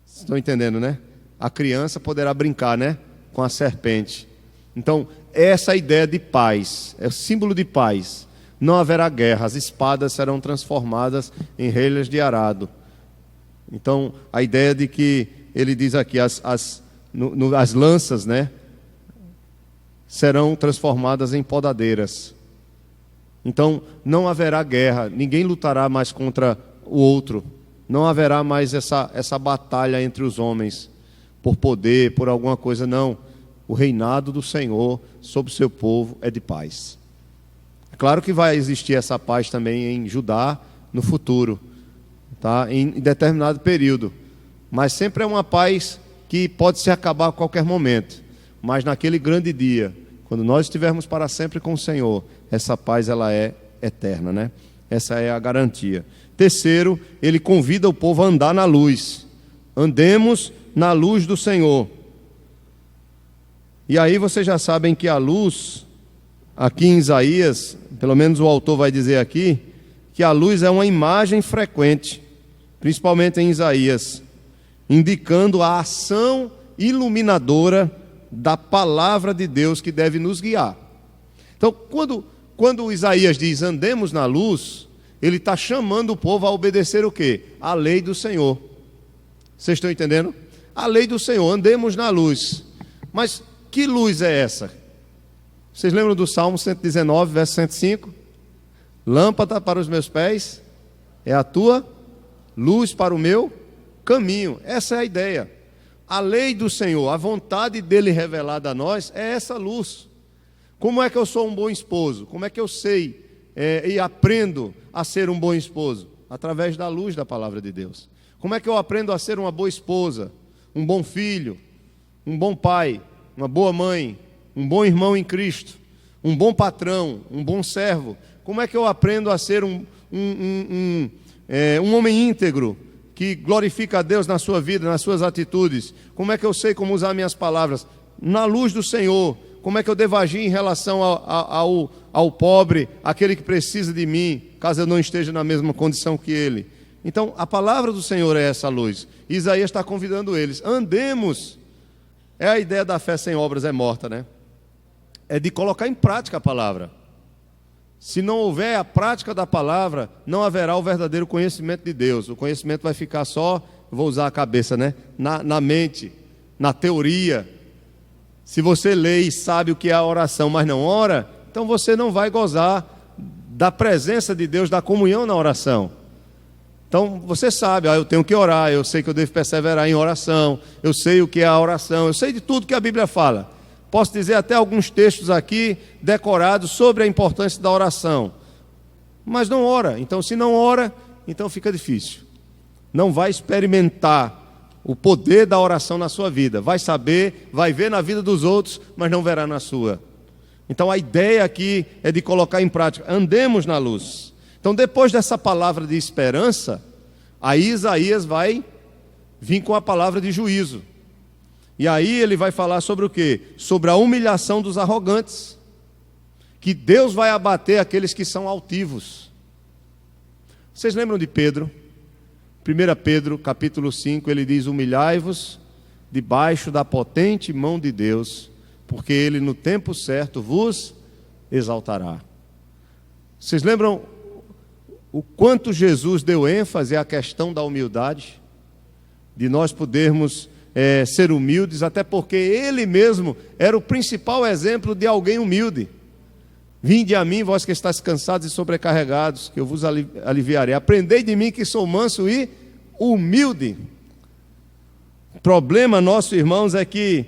S1: Vocês estão entendendo, né? A criança poderá brincar, né? Com a serpente. Então, essa é a ideia de paz, é o símbolo de paz. Não haverá guerra, as espadas serão transformadas em relhas de arado. Então, a ideia de que ele diz aqui, as lanças, né? Serão transformadas em podadeiras. Então, não haverá guerra, ninguém lutará mais contra o outro. Não haverá mais essa batalha entre os homens, por poder, por alguma coisa, não. O reinado do Senhor sobre o seu povo é de paz. É claro que vai existir essa paz também em Judá no futuro, tá? Em determinado período. Mas sempre é uma paz que pode se acabar a qualquer momento. Mas naquele grande dia, quando nós estivermos para sempre com o Senhor, essa paz ela é eterna, né? Essa é a garantia. Terceiro, ele convida o povo a andar na luz. Andemos na luz do Senhor. E aí vocês já sabem que a luz, aqui em Isaías, pelo menos o autor vai dizer aqui, que a luz é uma imagem frequente, principalmente em Isaías, indicando a ação iluminadora da palavra de Deus que deve nos guiar. Então, quando Isaías diz andemos na luz, ele está chamando o povo a obedecer o quê? A lei do Senhor. Vocês estão entendendo? A lei do Senhor, andemos na luz. Mas que luz é essa? Vocês lembram do Salmo 119, verso 105? Lâmpada para os meus pés é a tua luz para o meu caminho. Essa é a ideia. A lei do Senhor, a vontade dele revelada a nós é essa luz. Como é que eu sou um bom esposo? Como é que eu sei e aprendo a ser um bom esposo? Através da luz da palavra de Deus. Como é que eu aprendo a ser uma boa esposa, um bom filho, um bom pai, uma boa mãe, um bom irmão em Cristo, um bom patrão, um bom servo? Como é que eu aprendo a ser um homem íntegro, que glorifica a Deus na sua vida, nas suas atitudes? Como é que eu sei como usar minhas palavras? Na luz do Senhor. Como é que eu devo agir em relação ao pobre, aquele que precisa de mim, caso eu não esteja na mesma condição que ele? Então, a palavra do Senhor é essa luz. Isaías está convidando eles. Andemos. É a ideia da fé sem obras é morta, né? É de colocar em prática a palavra. Se não houver a prática da palavra, não haverá o verdadeiro conhecimento de Deus. O conhecimento vai ficar só, vou usar a cabeça, né? Na mente, na teoria. Se você lê e sabe o que é a oração, mas não ora, então você não vai gozar da presença de Deus, da comunhão na oração. Então você sabe, eu tenho que orar, eu sei que eu devo perseverar em oração, eu sei o que é a oração, eu sei de tudo que a Bíblia fala. Posso dizer até alguns textos aqui decorados sobre a importância da oração. Mas não ora. Então, se não ora, então fica difícil. Não vai experimentar o poder da oração na sua vida. Vai saber, vai ver na vida dos outros, mas não verá na sua. Então, a ideia aqui é de colocar em prática. Andemos na luz. Então, depois dessa palavra de esperança, aí Isaías vai vir com a palavra de juízo. E aí ele vai falar sobre o quê? Sobre a humilhação dos arrogantes. Que Deus vai abater aqueles que são altivos. Vocês lembram de Pedro? 1 Pedro, capítulo 5, ele diz: humilhai-vos debaixo da potente mão de Deus, porque ele no tempo certo vos exaltará. Vocês lembram o quanto Jesus deu ênfase à questão da humildade? De nós podermos ser humildes, até porque ele mesmo era o principal exemplo de alguém humilde. Vinde a mim, vós que estáis cansados e sobrecarregados, que eu vos aliviarei. Aprendei de mim, que sou manso e humilde. O problema nosso, irmãos, é que,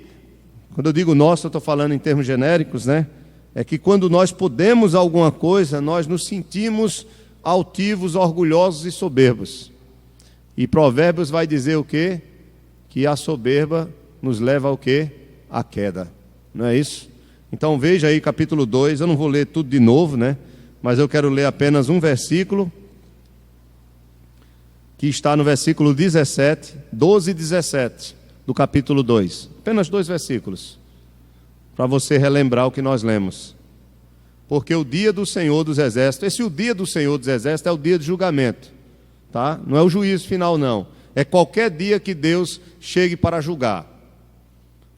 S1: quando eu digo nosso, eu estou falando em termos genéricos, né? É que quando nós podemos alguma coisa, nós nos sentimos altivos, orgulhosos e soberbos. E Provérbios vai dizer o quê? Que a soberba nos leva ao quê? À queda. Não é isso? Então veja aí capítulo 2, eu não vou ler tudo de novo, né? Mas eu quero ler apenas um versículo, que está no versículo 17, 12 e 17, do capítulo 2. Apenas 2 versículos, para você relembrar o que nós lemos. Porque o dia do Senhor dos Exércitos, o dia do Senhor dos Exércitos é o dia de julgamento, tá? Não é o juízo final, não. É qualquer dia que Deus chegue para julgar.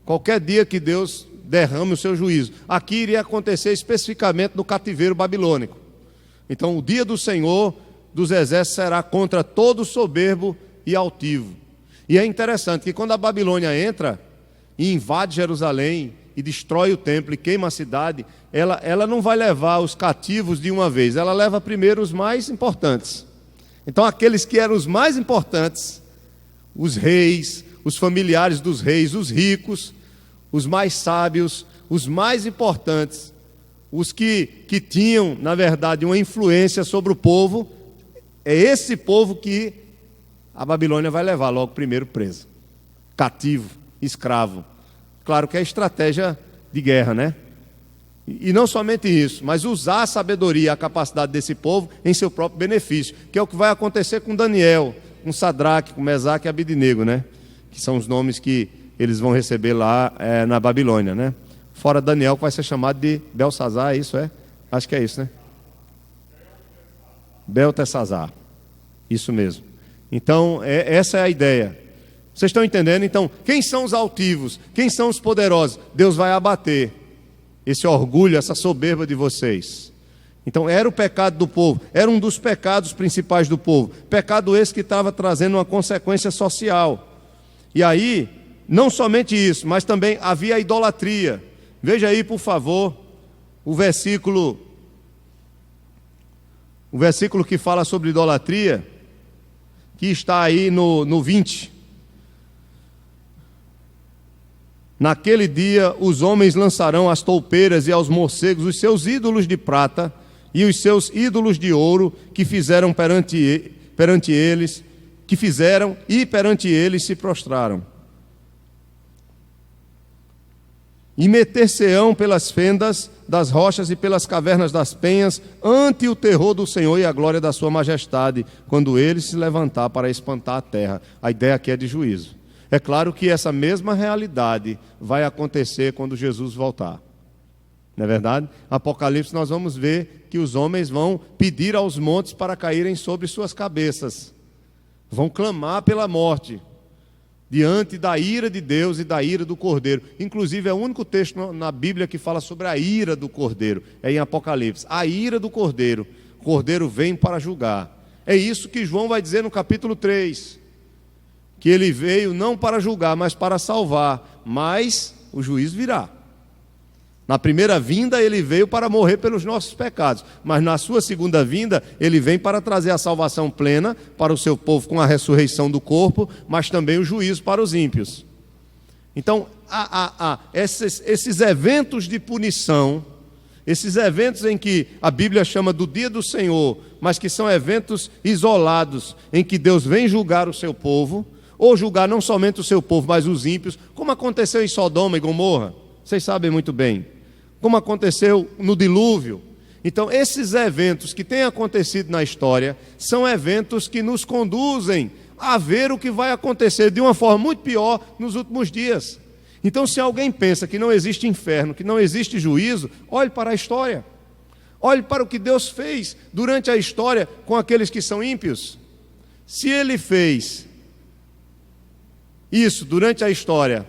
S1: Qualquer dia que Deus derrame o seu juízo. Aqui iria acontecer especificamente no cativeiro babilônico. Então, o dia do Senhor dos Exércitos será contra todo soberbo e altivo. E é interessante que quando a Babilônia entra e invade Jerusalém e destrói o templo e queima a cidade, ela não vai levar os cativos de uma vez, ela leva primeiro os mais importantes. Então, aqueles que eram os mais importantes, os reis, os familiares dos reis, os ricos, os mais sábios, os mais importantes, os que tinham, na verdade, uma influência sobre o povo, é esse povo que a Babilônia vai levar logo primeiro preso, cativo, escravo. Claro que é estratégia de guerra, né? E não somente isso, mas usar a sabedoria e a capacidade desse povo em seu próprio benefício, que é o que vai acontecer com Daniel, com Sadraque, com Mesaque e Abednego, né? Que são os nomes que eles vão receber lá na Babilônia, né? Fora Daniel, que vai ser chamado de Belsazar, é isso, é? Acho que é isso, né? Beltesazar, isso mesmo. Então, essa é a ideia. Vocês estão entendendo? Então, quem são os altivos? Quem são os poderosos? Deus vai abater esse orgulho, essa soberba de vocês. Então, era o pecado do povo, era um dos pecados principais do povo. Pecado esse que estava trazendo uma consequência social. E aí, não somente isso, mas também havia a idolatria. Veja aí, por favor, o versículo que fala sobre idolatria, que está aí no 20. Naquele dia os homens lançarão às toupeiras e aos morcegos os seus ídolos de prata e os seus ídolos de ouro que fizeram perante eles, que fizeram e perante eles se prostraram. E meter-se-ão pelas fendas das rochas e pelas cavernas das penhas, ante o terror do Senhor e a glória da sua majestade, quando ele se levantar para espantar a terra. A ideia aqui é de juízo. É claro que essa mesma realidade vai acontecer quando Jesus voltar. Não é verdade? Apocalipse nós vamos ver que os homens vão pedir aos montes para caírem sobre suas cabeças. Vão clamar pela morte, diante da ira de Deus e da ira do Cordeiro. Inclusive é o único texto na Bíblia que fala sobre a ira do Cordeiro, é em Apocalipse. A ira do Cordeiro. O Cordeiro vem para julgar. É isso que João vai dizer no capítulo 3. Que ele veio não para julgar, mas para salvar. Mas o juízo virá. Na primeira vinda ele veio para morrer pelos nossos pecados, mas na sua segunda vinda ele vem para trazer a salvação plena para o seu povo com a ressurreição do corpo, mas também o juízo para os ímpios. Então, esses eventos de punição, esses eventos em que a Bíblia chama do dia do Senhor, mas que são eventos isolados, em que Deus vem julgar o seu povo, ou julgar não somente o seu povo, mas os ímpios, como aconteceu em Sodoma e Gomorra, vocês sabem muito bem. Como aconteceu no dilúvio. Então, esses eventos que têm acontecido na história são eventos que nos conduzem a ver o que vai acontecer de uma forma muito pior nos últimos dias. Então, se alguém pensa que não existe inferno, que não existe juízo, olhe para a história. Olhe para o que Deus fez durante a história com aqueles que são ímpios. Se Ele fez isso durante a história,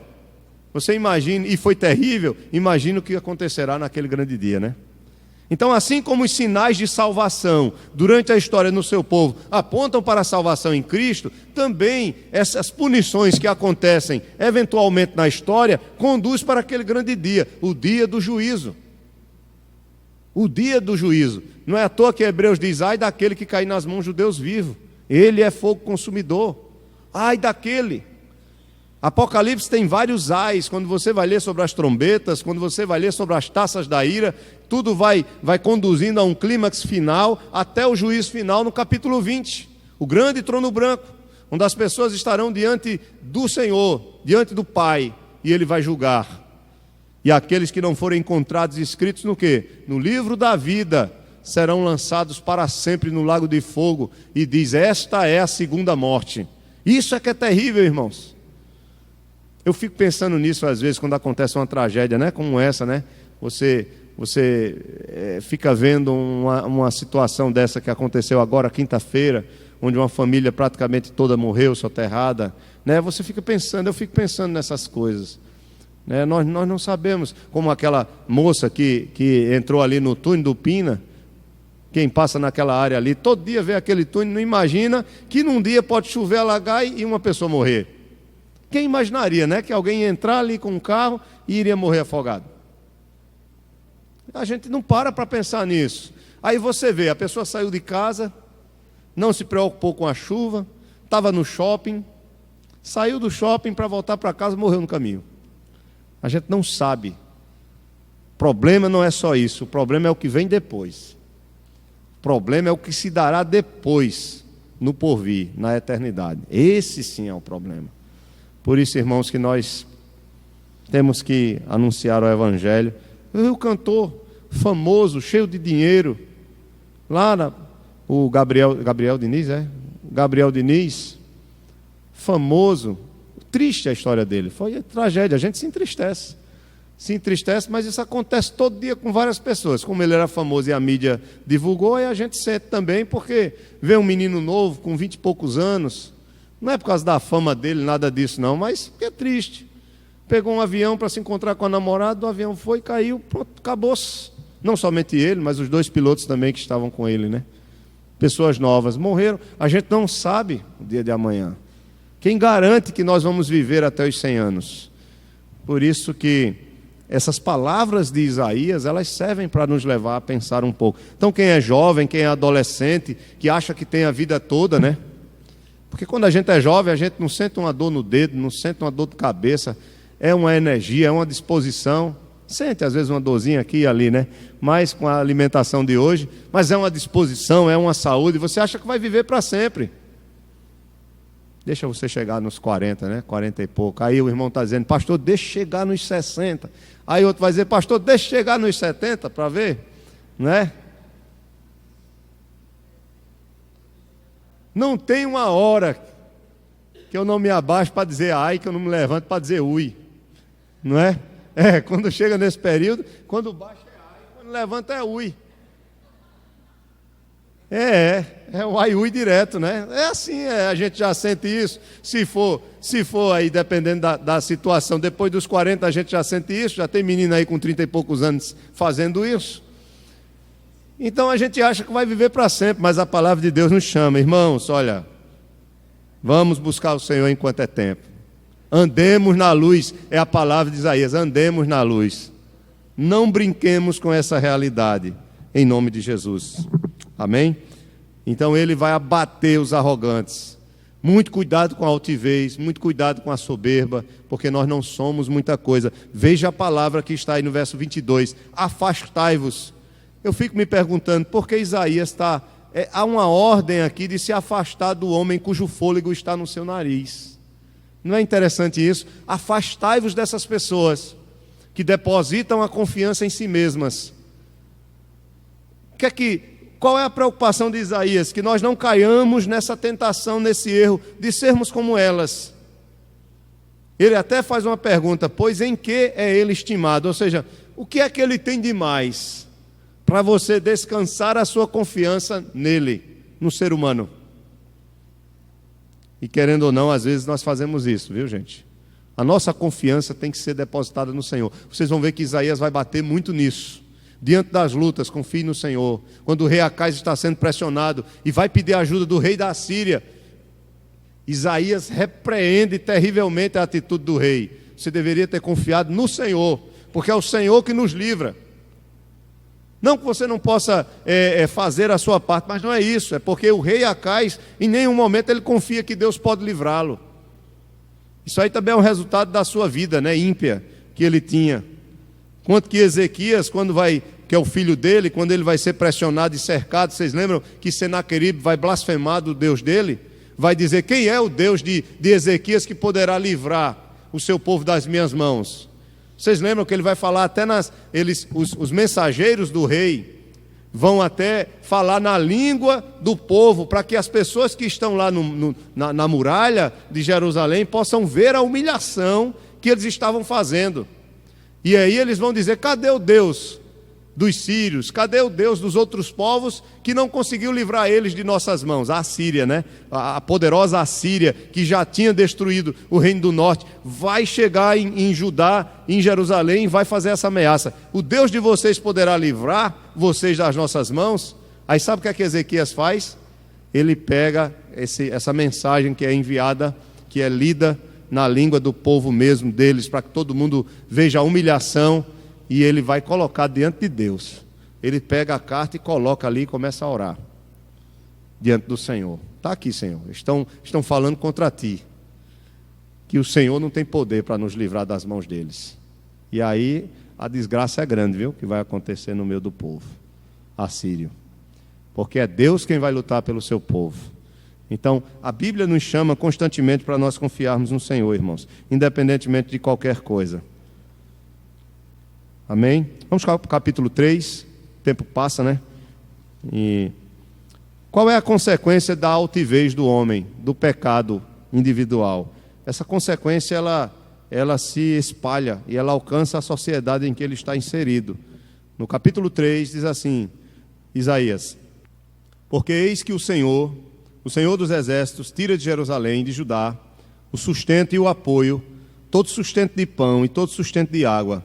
S1: você imagina, e foi terrível, imagina o que acontecerá naquele grande dia, né? Então, assim como os sinais de salvação durante a história no seu povo apontam para a salvação em Cristo, também essas punições que acontecem eventualmente na história conduz para aquele grande dia, o dia do juízo. O dia do juízo. Não é à toa que Hebreus diz: ai daquele que cair nas mãos de Deus vivo, ele é fogo consumidor. Ai daquele. Apocalipse tem vários ais. Quando você vai ler sobre as trombetas, quando você vai ler sobre as taças da ira, tudo vai conduzindo a um clímax final, até o juízo final no capítulo 20, o grande trono branco, onde as pessoas estarão diante do Senhor, diante do Pai, e Ele vai julgar. E aqueles que não forem encontrados escritos no quê? No livro da vida, serão lançados para sempre no lago de fogo. E diz, esta é a segunda morte. Isso é que é terrível, irmãos. Eu fico pensando nisso às vezes, quando acontece uma tragédia, né? Como essa, né? Você fica vendo uma situação dessa que aconteceu agora, quinta-feira, onde uma família praticamente toda morreu, soterrada, né? Você fica pensando, eu fico pensando nessas coisas, né? Nós não sabemos, como aquela moça que entrou ali no túnel do Pina. Quem passa naquela área ali, todo dia vê aquele túnel, não imagina que num dia pode chover, alagar e uma pessoa morrer. Quem imaginaria, né? Que alguém ia entrar ali com um carro e iria morrer afogado. A gente não para pensar nisso. Aí você vê, a pessoa saiu de casa, não se preocupou com a chuva, estava no shopping, saiu do shopping para voltar para casa, morreu no caminho. A gente não sabe. O problema não é só isso, o problema é o que vem depois. O problema é o que se dará depois, no porvir, na eternidade. Esse sim é o problema. Por isso, irmãos, que nós temos que anunciar o Evangelho. O cantor famoso, cheio de dinheiro, lá o Gabriel Diniz, Gabriel Diniz, famoso, triste a história dele, foi tragédia, a gente se entristece, mas isso acontece todo dia com várias pessoas. Como ele era famoso e a mídia divulgou, aí a gente sente também, porque vê um menino novo, com 20 e poucos anos, não é por causa da fama dele, nada disso não, mas é triste. Pegou um avião para se encontrar com a namorada, o avião foi, caiu, pronto, acabou-se. Não somente ele, mas os 2 pilotos também que estavam com ele, né? Pessoas novas morreram. A gente não sabe o dia de amanhã. Quem garante que nós vamos viver até os 100 anos? Por isso que essas palavras de Isaías, elas servem para nos levar a pensar um pouco. Então quem é jovem, quem é adolescente, que acha que tem a vida toda, né? Porque quando a gente é jovem, a gente não sente uma dor no dedo, não sente uma dor de cabeça, é uma energia, é uma disposição. Sente às vezes uma dorzinha aqui e ali, né? Mas com a alimentação de hoje, mas é uma disposição, é uma saúde, você acha que vai viver para sempre. Deixa você chegar nos 40, né? 40 e pouco. Aí o irmão está dizendo, pastor, deixa chegar nos 60. Aí outro vai dizer, pastor, deixa chegar nos 70 para ver, né? Não tem uma hora que eu não me abaixo para dizer ai, que eu não me levanto para dizer ui, não é? Quando chega nesse período, quando baixa é ai, quando levanta é ui. É o ai ui direto, né? É assim, a gente já sente isso. Se for aí, dependendo da situação, depois dos 40 a gente já sente isso, já tem menina aí com 30 e poucos anos fazendo isso. Então a gente acha que vai viver para sempre, mas a palavra de Deus nos chama, irmãos, olha, vamos buscar o Senhor enquanto é tempo. Andemos na luz, é a palavra de Isaías, andemos na luz. Não brinquemos com essa realidade, em nome de Jesus. Amém? Então ele vai abater os arrogantes. Muito cuidado com a altivez, muito cuidado com a soberba, porque nós não somos muita coisa. Veja a palavra que está aí no verso 22, afastai-vos. Eu fico me perguntando, por que Isaías há uma ordem aqui de se afastar do homem cujo fôlego está no seu nariz. Não é interessante isso? Afastai-vos dessas pessoas que depositam a confiança em si mesmas. Qual é a preocupação de Isaías? Que nós não caiamos nessa tentação, nesse erro de sermos como elas. Ele até faz uma pergunta, pois em que é ele estimado? Ou seja, o que é que ele tem de mais para você descansar a sua confiança nele, no ser humano? E querendo ou não, às vezes nós fazemos isso, viu, gente? A nossa confiança tem que ser depositada no Senhor. Vocês vão ver que Isaías vai bater muito nisso. Diante das lutas, confie no Senhor. Quando o rei Acais está sendo pressionado e vai pedir ajuda do rei da Síria, Isaías repreende terrivelmente a atitude do rei. Você deveria ter confiado no Senhor, porque é o Senhor que nos livra. Não que você não possa fazer a sua parte, mas não é isso. É porque o rei Acais, em nenhum momento ele confia que Deus pode livrá-lo. Isso aí também é um resultado da sua vida, né, ímpia, que ele tinha. Quanto que Ezequias, que é o filho dele, quando ele vai ser pressionado e cercado, vocês lembram que Senaqueribe vai blasfemar do Deus dele? vai dizer: quem é o Deus de Ezequias que poderá livrar o seu povo das minhas mãos? Vocês lembram que ele vai falar até os mensageiros do rei vão até falar na língua do povo, para que as pessoas que estão lá na muralha de Jerusalém possam ver a humilhação que eles estavam fazendo. E aí eles vão dizer: cadê o Deus dos sírios? Cadê o Deus dos outros povos que não conseguiu livrar eles de nossas mãos? A Assíria, né? A poderosa Assíria, que já tinha destruído o reino do norte, vai chegar em Judá, em Jerusalém, e vai fazer essa ameaça: o Deus de vocês poderá livrar vocês das nossas mãos? Aí sabe o que é que Ezequias faz? Ele pega essa mensagem que é enviada, que é lida na língua do povo mesmo deles, para que todo mundo veja a humilhação, e ele vai colocar diante de Deus. Ele pega a carta e coloca ali e começa a orar diante do Senhor. Está aqui, Senhor, estão falando contra ti, que o Senhor não tem poder para nos livrar das mãos deles. E aí a desgraça é grande, viu, que vai acontecer no meio do povo assírio, porque é Deus quem vai lutar pelo seu povo. Então a Bíblia nos chama constantemente para nós confiarmos no Senhor, irmãos, independentemente de qualquer coisa. Amém? Vamos para o capítulo 3. O tempo passa, né? E qual é a consequência da altivez do homem, do pecado individual? Essa consequência, ela se espalha e ela alcança a sociedade em que ele está inserido. No capítulo 3 diz assim, Isaías: porque eis que o Senhor dos exércitos, tira de Jerusalém, de Judá, o sustento e o apoio, todo sustento de pão e todo sustento de água,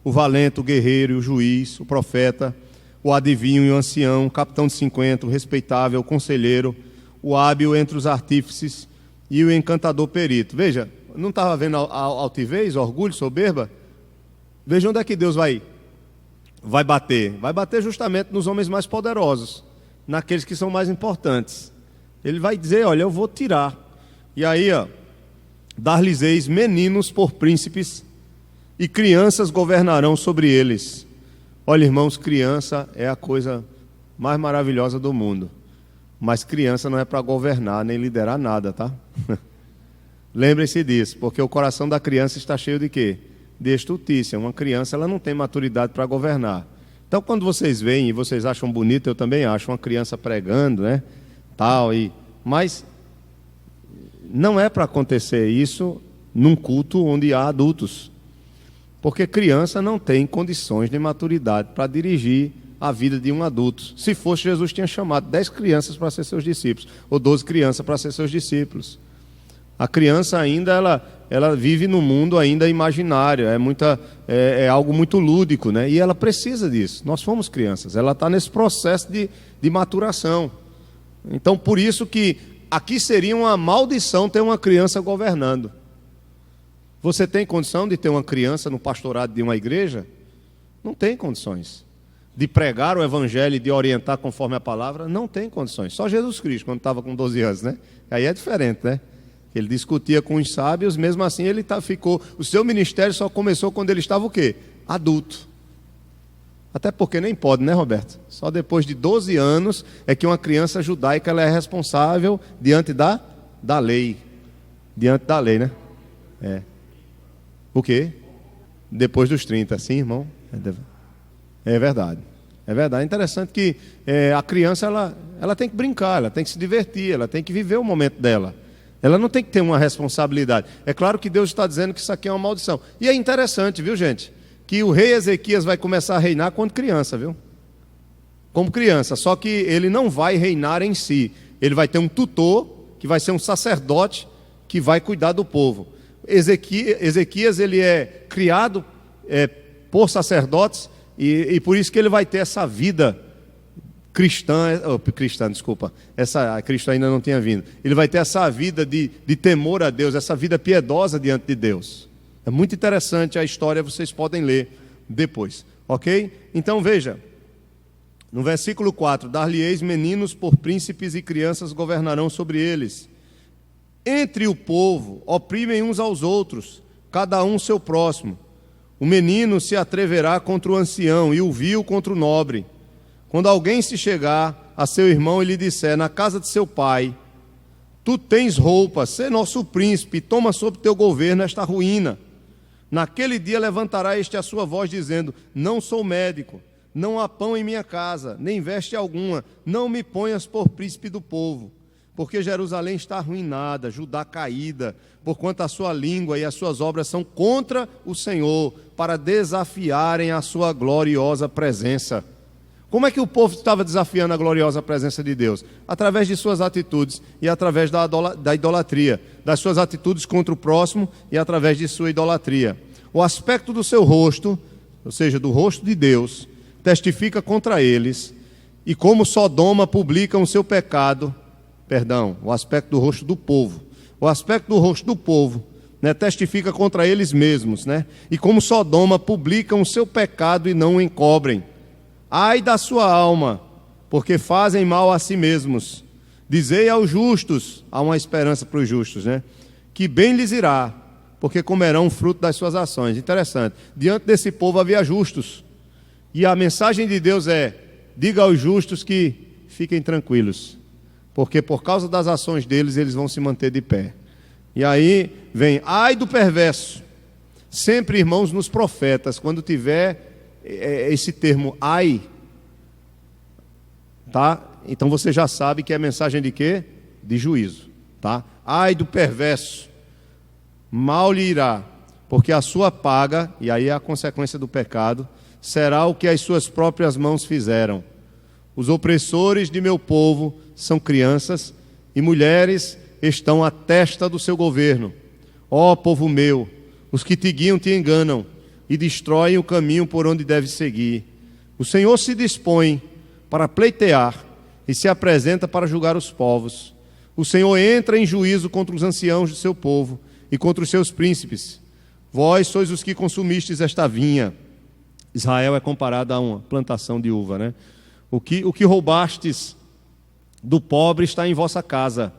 S1: o valente, o guerreiro e o juiz, o profeta, o adivinho e o ancião, o capitão de 50, o respeitável, o conselheiro, o hábil entre os artífices e o encantador perito. Veja, não estava vendo a altivez, orgulho, soberba? Veja onde é que Deus vai bater. Vai bater justamente nos homens mais poderosos, naqueles que são mais importantes. Ele vai dizer: olha, eu vou tirar. E aí, dar-lhes-eis meninos por príncipes, e crianças governarão sobre eles. Olha, irmãos, criança é a coisa mais maravilhosa do mundo. Mas criança não é para governar, nem liderar nada, tá? Lembrem-se disso, porque o coração da criança está cheio de quê? De estultícia. Uma criança, ela não tem maturidade para governar. Então, quando vocês veem e vocês acham bonito, eu também acho, uma criança pregando, né? Mas não é para acontecer isso num culto onde há adultos. Porque criança não tem condições de maturidade para dirigir a vida de um adulto. Se fosse, Jesus tinha chamado 10 crianças para ser seus discípulos, ou 12 crianças para ser seus discípulos. A criança ainda, ela vive num mundo ainda imaginário, é algo muito lúdico, né? E ela precisa disso. Nós fomos crianças, ela está nesse processo de maturação. Então, por isso que aqui seria uma maldição ter uma criança governando. Você tem condição de ter uma criança no pastorado de uma igreja? Não tem condições. De pregar o evangelho e de orientar conforme a palavra? Não tem condições. Só Jesus Cristo, quando estava com 12 anos, né? Aí é diferente, né? Ele discutia com os sábios, mesmo assim ele ficou... O seu ministério só começou quando ele estava o quê? Adulto. Até porque nem pode, né, Roberto? Só depois de 12 anos é que uma criança judaica ela é responsável diante da lei. Diante da lei, né? É. O quê? Depois dos 30, sim, irmão? É verdade. É verdade. É interessante que a criança, ela tem que brincar, ela tem que se divertir, ela tem que viver o momento dela. Ela não tem que ter uma responsabilidade. É claro que Deus está dizendo que isso aqui é uma maldição. E é interessante, viu, gente? Que o rei Ezequias vai começar a reinar quando criança, viu? Como criança. Só que ele não vai reinar em si. Ele vai ter um tutor, que vai ser um sacerdote, que vai cuidar do povo. Ezequias ele é criado por sacerdotes e por isso que ele vai ter essa vida cristã, essa cristã ainda não tinha vindo. Ele vai ter essa vida de temor a Deus, essa vida piedosa diante de Deus. É muito interessante a história, vocês podem ler depois, ok? Então veja, no versículo 4, dar-lhe-eis meninos por príncipes e crianças governarão sobre eles. Entre o povo, oprimem uns aos outros, cada um seu próximo. O menino se atreverá contra o ancião e o vil contra o nobre. Quando alguém se chegar a seu irmão e lhe disser, na casa de seu pai, Tu tens roupa, sê nosso príncipe, toma sob teu governo esta ruína. Naquele dia levantará este a sua voz, dizendo: não sou médico, não há pão em minha casa, nem veste alguma, não me ponhas por príncipe do povo. Porque Jerusalém está arruinada, Judá caída, porquanto a sua língua e as suas obras são contra o Senhor, para desafiarem a sua gloriosa presença. Como é que o povo estava desafiando a gloriosa presença de Deus? Através de suas atitudes e através da idolatria, das suas atitudes contra o próximo e através de sua idolatria. O aspecto do seu rosto, ou seja, do rosto de Deus, testifica contra eles, e como Sodoma publicam o seu pecado, o aspecto do rosto do povo, o aspecto do rosto do povo, testifica contra eles mesmos, e como Sodoma publicam o seu pecado e não o encobrem. Ai da sua alma, porque fazem mal a si mesmos. Dizei aos justos, há uma esperança para os justos, que bem lhes irá, porque comerão o fruto das suas ações. Interessante, diante desse povo havia justos, e a mensagem de Deus é: diga aos justos que fiquem tranquilos, porque por causa das ações deles, eles vão se manter de pé. E aí vem, ai do perverso. Sempre, irmãos, nos profetas, quando tiver esse termo ai, tá? Então você já sabe que é mensagem de quê? De juízo, tá? Ai do perverso, mal lhe irá, porque a sua paga, e aí é a consequência do pecado, será o que as suas próprias mãos fizeram. Os opressores de meu povo são crianças, e mulheres estão à testa do seu governo. Ó povo meu, os que te guiam te enganam, e destroem o caminho por onde deve seguir. O Senhor se dispõe para pleitear e se apresenta para julgar os povos. O Senhor entra em juízo contra os anciãos do seu povo e contra os seus príncipes. Vós sois os que consumistes esta vinha. Israel é comparado a uma plantação de uva, O que roubastes do pobre está em vossa casa.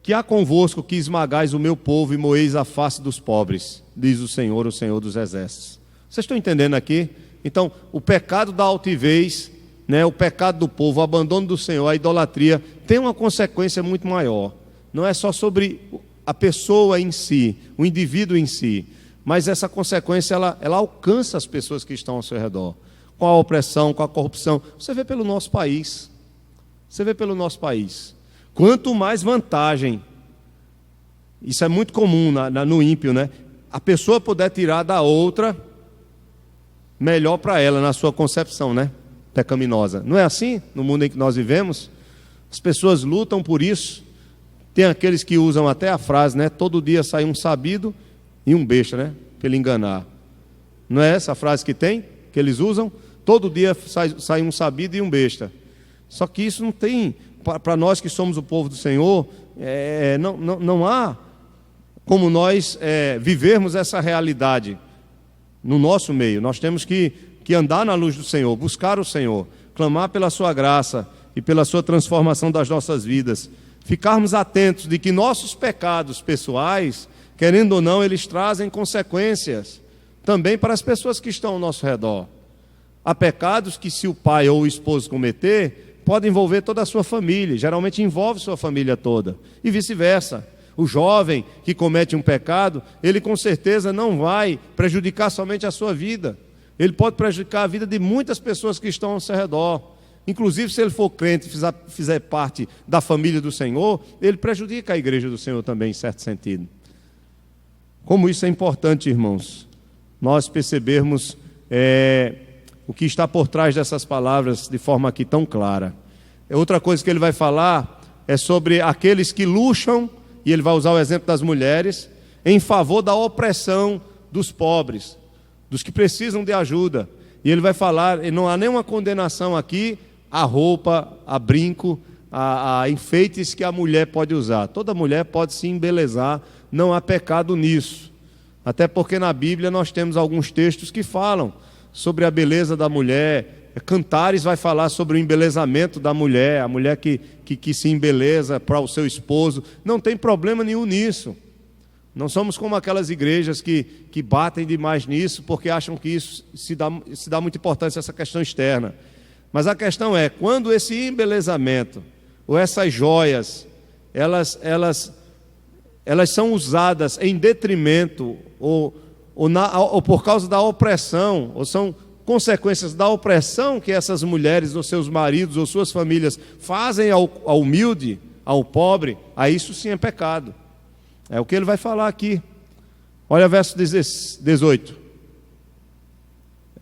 S1: Que há convosco que esmagais o meu povo e moeis a face dos pobres, diz o Senhor dos exércitos. Vocês estão entendendo aqui? Então, o pecado da altivez, o pecado do povo, o abandono do Senhor, a idolatria, tem uma consequência muito maior. Não é só sobre a pessoa em si, o indivíduo em si, mas essa consequência, ela alcança as pessoas que estão ao seu redor. Com a opressão, com a corrupção. Você vê pelo nosso país. Quanto mais vantagem, isso é muito comum no ímpio, a pessoa puder tirar da outra, melhor para ela, na sua concepção, pecaminosa. Não é assim no mundo em que nós vivemos? As pessoas lutam por isso. Tem aqueles que usam até a frase, todo dia sai um sabido e um besta, para ele enganar. Não é essa a frase que eles usam? Todo dia sai um sabido e um besta. Só que isso não tem... Para nós que somos o povo do Senhor, não há como nós vivermos essa realidade no nosso meio. Nós temos que andar na luz do Senhor, buscar o Senhor, clamar pela sua graça e pela sua transformação das nossas vidas. Ficarmos atentos de que nossos pecados pessoais, querendo ou não, eles trazem consequências também para as pessoas que estão ao nosso redor. Há pecados que, se o pai ou o esposo cometer, pode envolver toda a sua família, geralmente envolve sua família toda, e vice-versa. O jovem que comete um pecado, ele com certeza não vai prejudicar somente a sua vida, ele pode prejudicar a vida de muitas pessoas que estão ao seu redor. Inclusive, se ele for crente e fizer parte da família do Senhor, ele prejudica a igreja do Senhor também, em certo sentido. Como isso é importante, irmãos, nós percebermos o que está por trás dessas palavras de forma aqui tão clara. Outra coisa que ele vai falar é sobre aqueles que luxam, e ele vai usar o exemplo das mulheres, em favor da opressão dos pobres, dos que precisam de ajuda. E ele vai falar, e não há nenhuma condenação aqui a roupa, a brinco, a enfeites que a mulher pode usar. Toda mulher pode se embelezar, não há pecado nisso. Até porque na Bíblia nós temos alguns textos que falam sobre a beleza da mulher. Cantares vai falar sobre o embelezamento da mulher, a mulher que se embeleza para o seu esposo. Não tem problema nenhum nisso. Não somos como aquelas igrejas que batem demais nisso, porque acham que isso se dá muita importância a essa questão externa. Mas a questão é, quando esse embelezamento, ou essas joias, elas são usadas em detrimento ou por causa da opressão, ou são consequências da opressão que essas mulheres ou seus maridos ou suas famílias fazem ao humilde, ao pobre, aí isso sim é pecado. É o que ele vai falar aqui. Olha verso 18.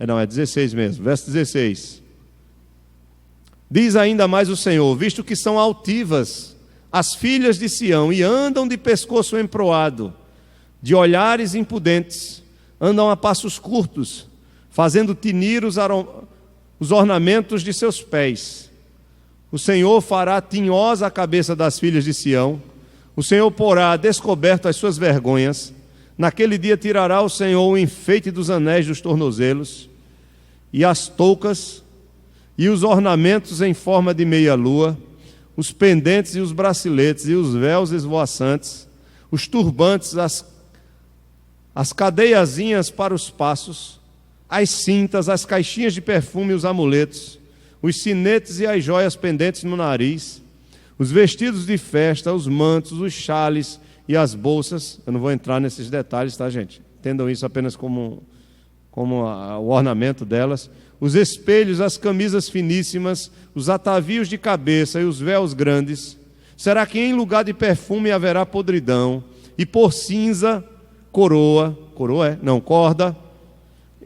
S1: Não, é 16 mesmo, verso 16. Diz ainda mais o Senhor: visto que são altivas as filhas de Sião e andam de pescoço emproado, de olhares impudentes, andam a passos curtos, fazendo tinir os ornamentos de seus pés. O Senhor fará tinhosa a cabeça das filhas de Sião, o Senhor porá a descoberto as suas vergonhas. Naquele dia tirará o Senhor o enfeite dos anéis dos tornozelos, e as toucas, e os ornamentos em forma de meia-lua, os pendentes e os braceletes, e os véus esvoaçantes, os turbantes, as cadeiazinhas para os passos, as cintas, as caixinhas de perfume e os amuletos, os sinetes e as joias pendentes no nariz, os vestidos de festa, os mantos, os chales e as bolsas. Eu não vou entrar nesses detalhes, tá, gente? Entendam isso apenas como o ornamento delas. Os espelhos, as camisas finíssimas, os atavios de cabeça e os véus grandes. Será que em lugar de perfume haverá podridão, e por cinza, corda,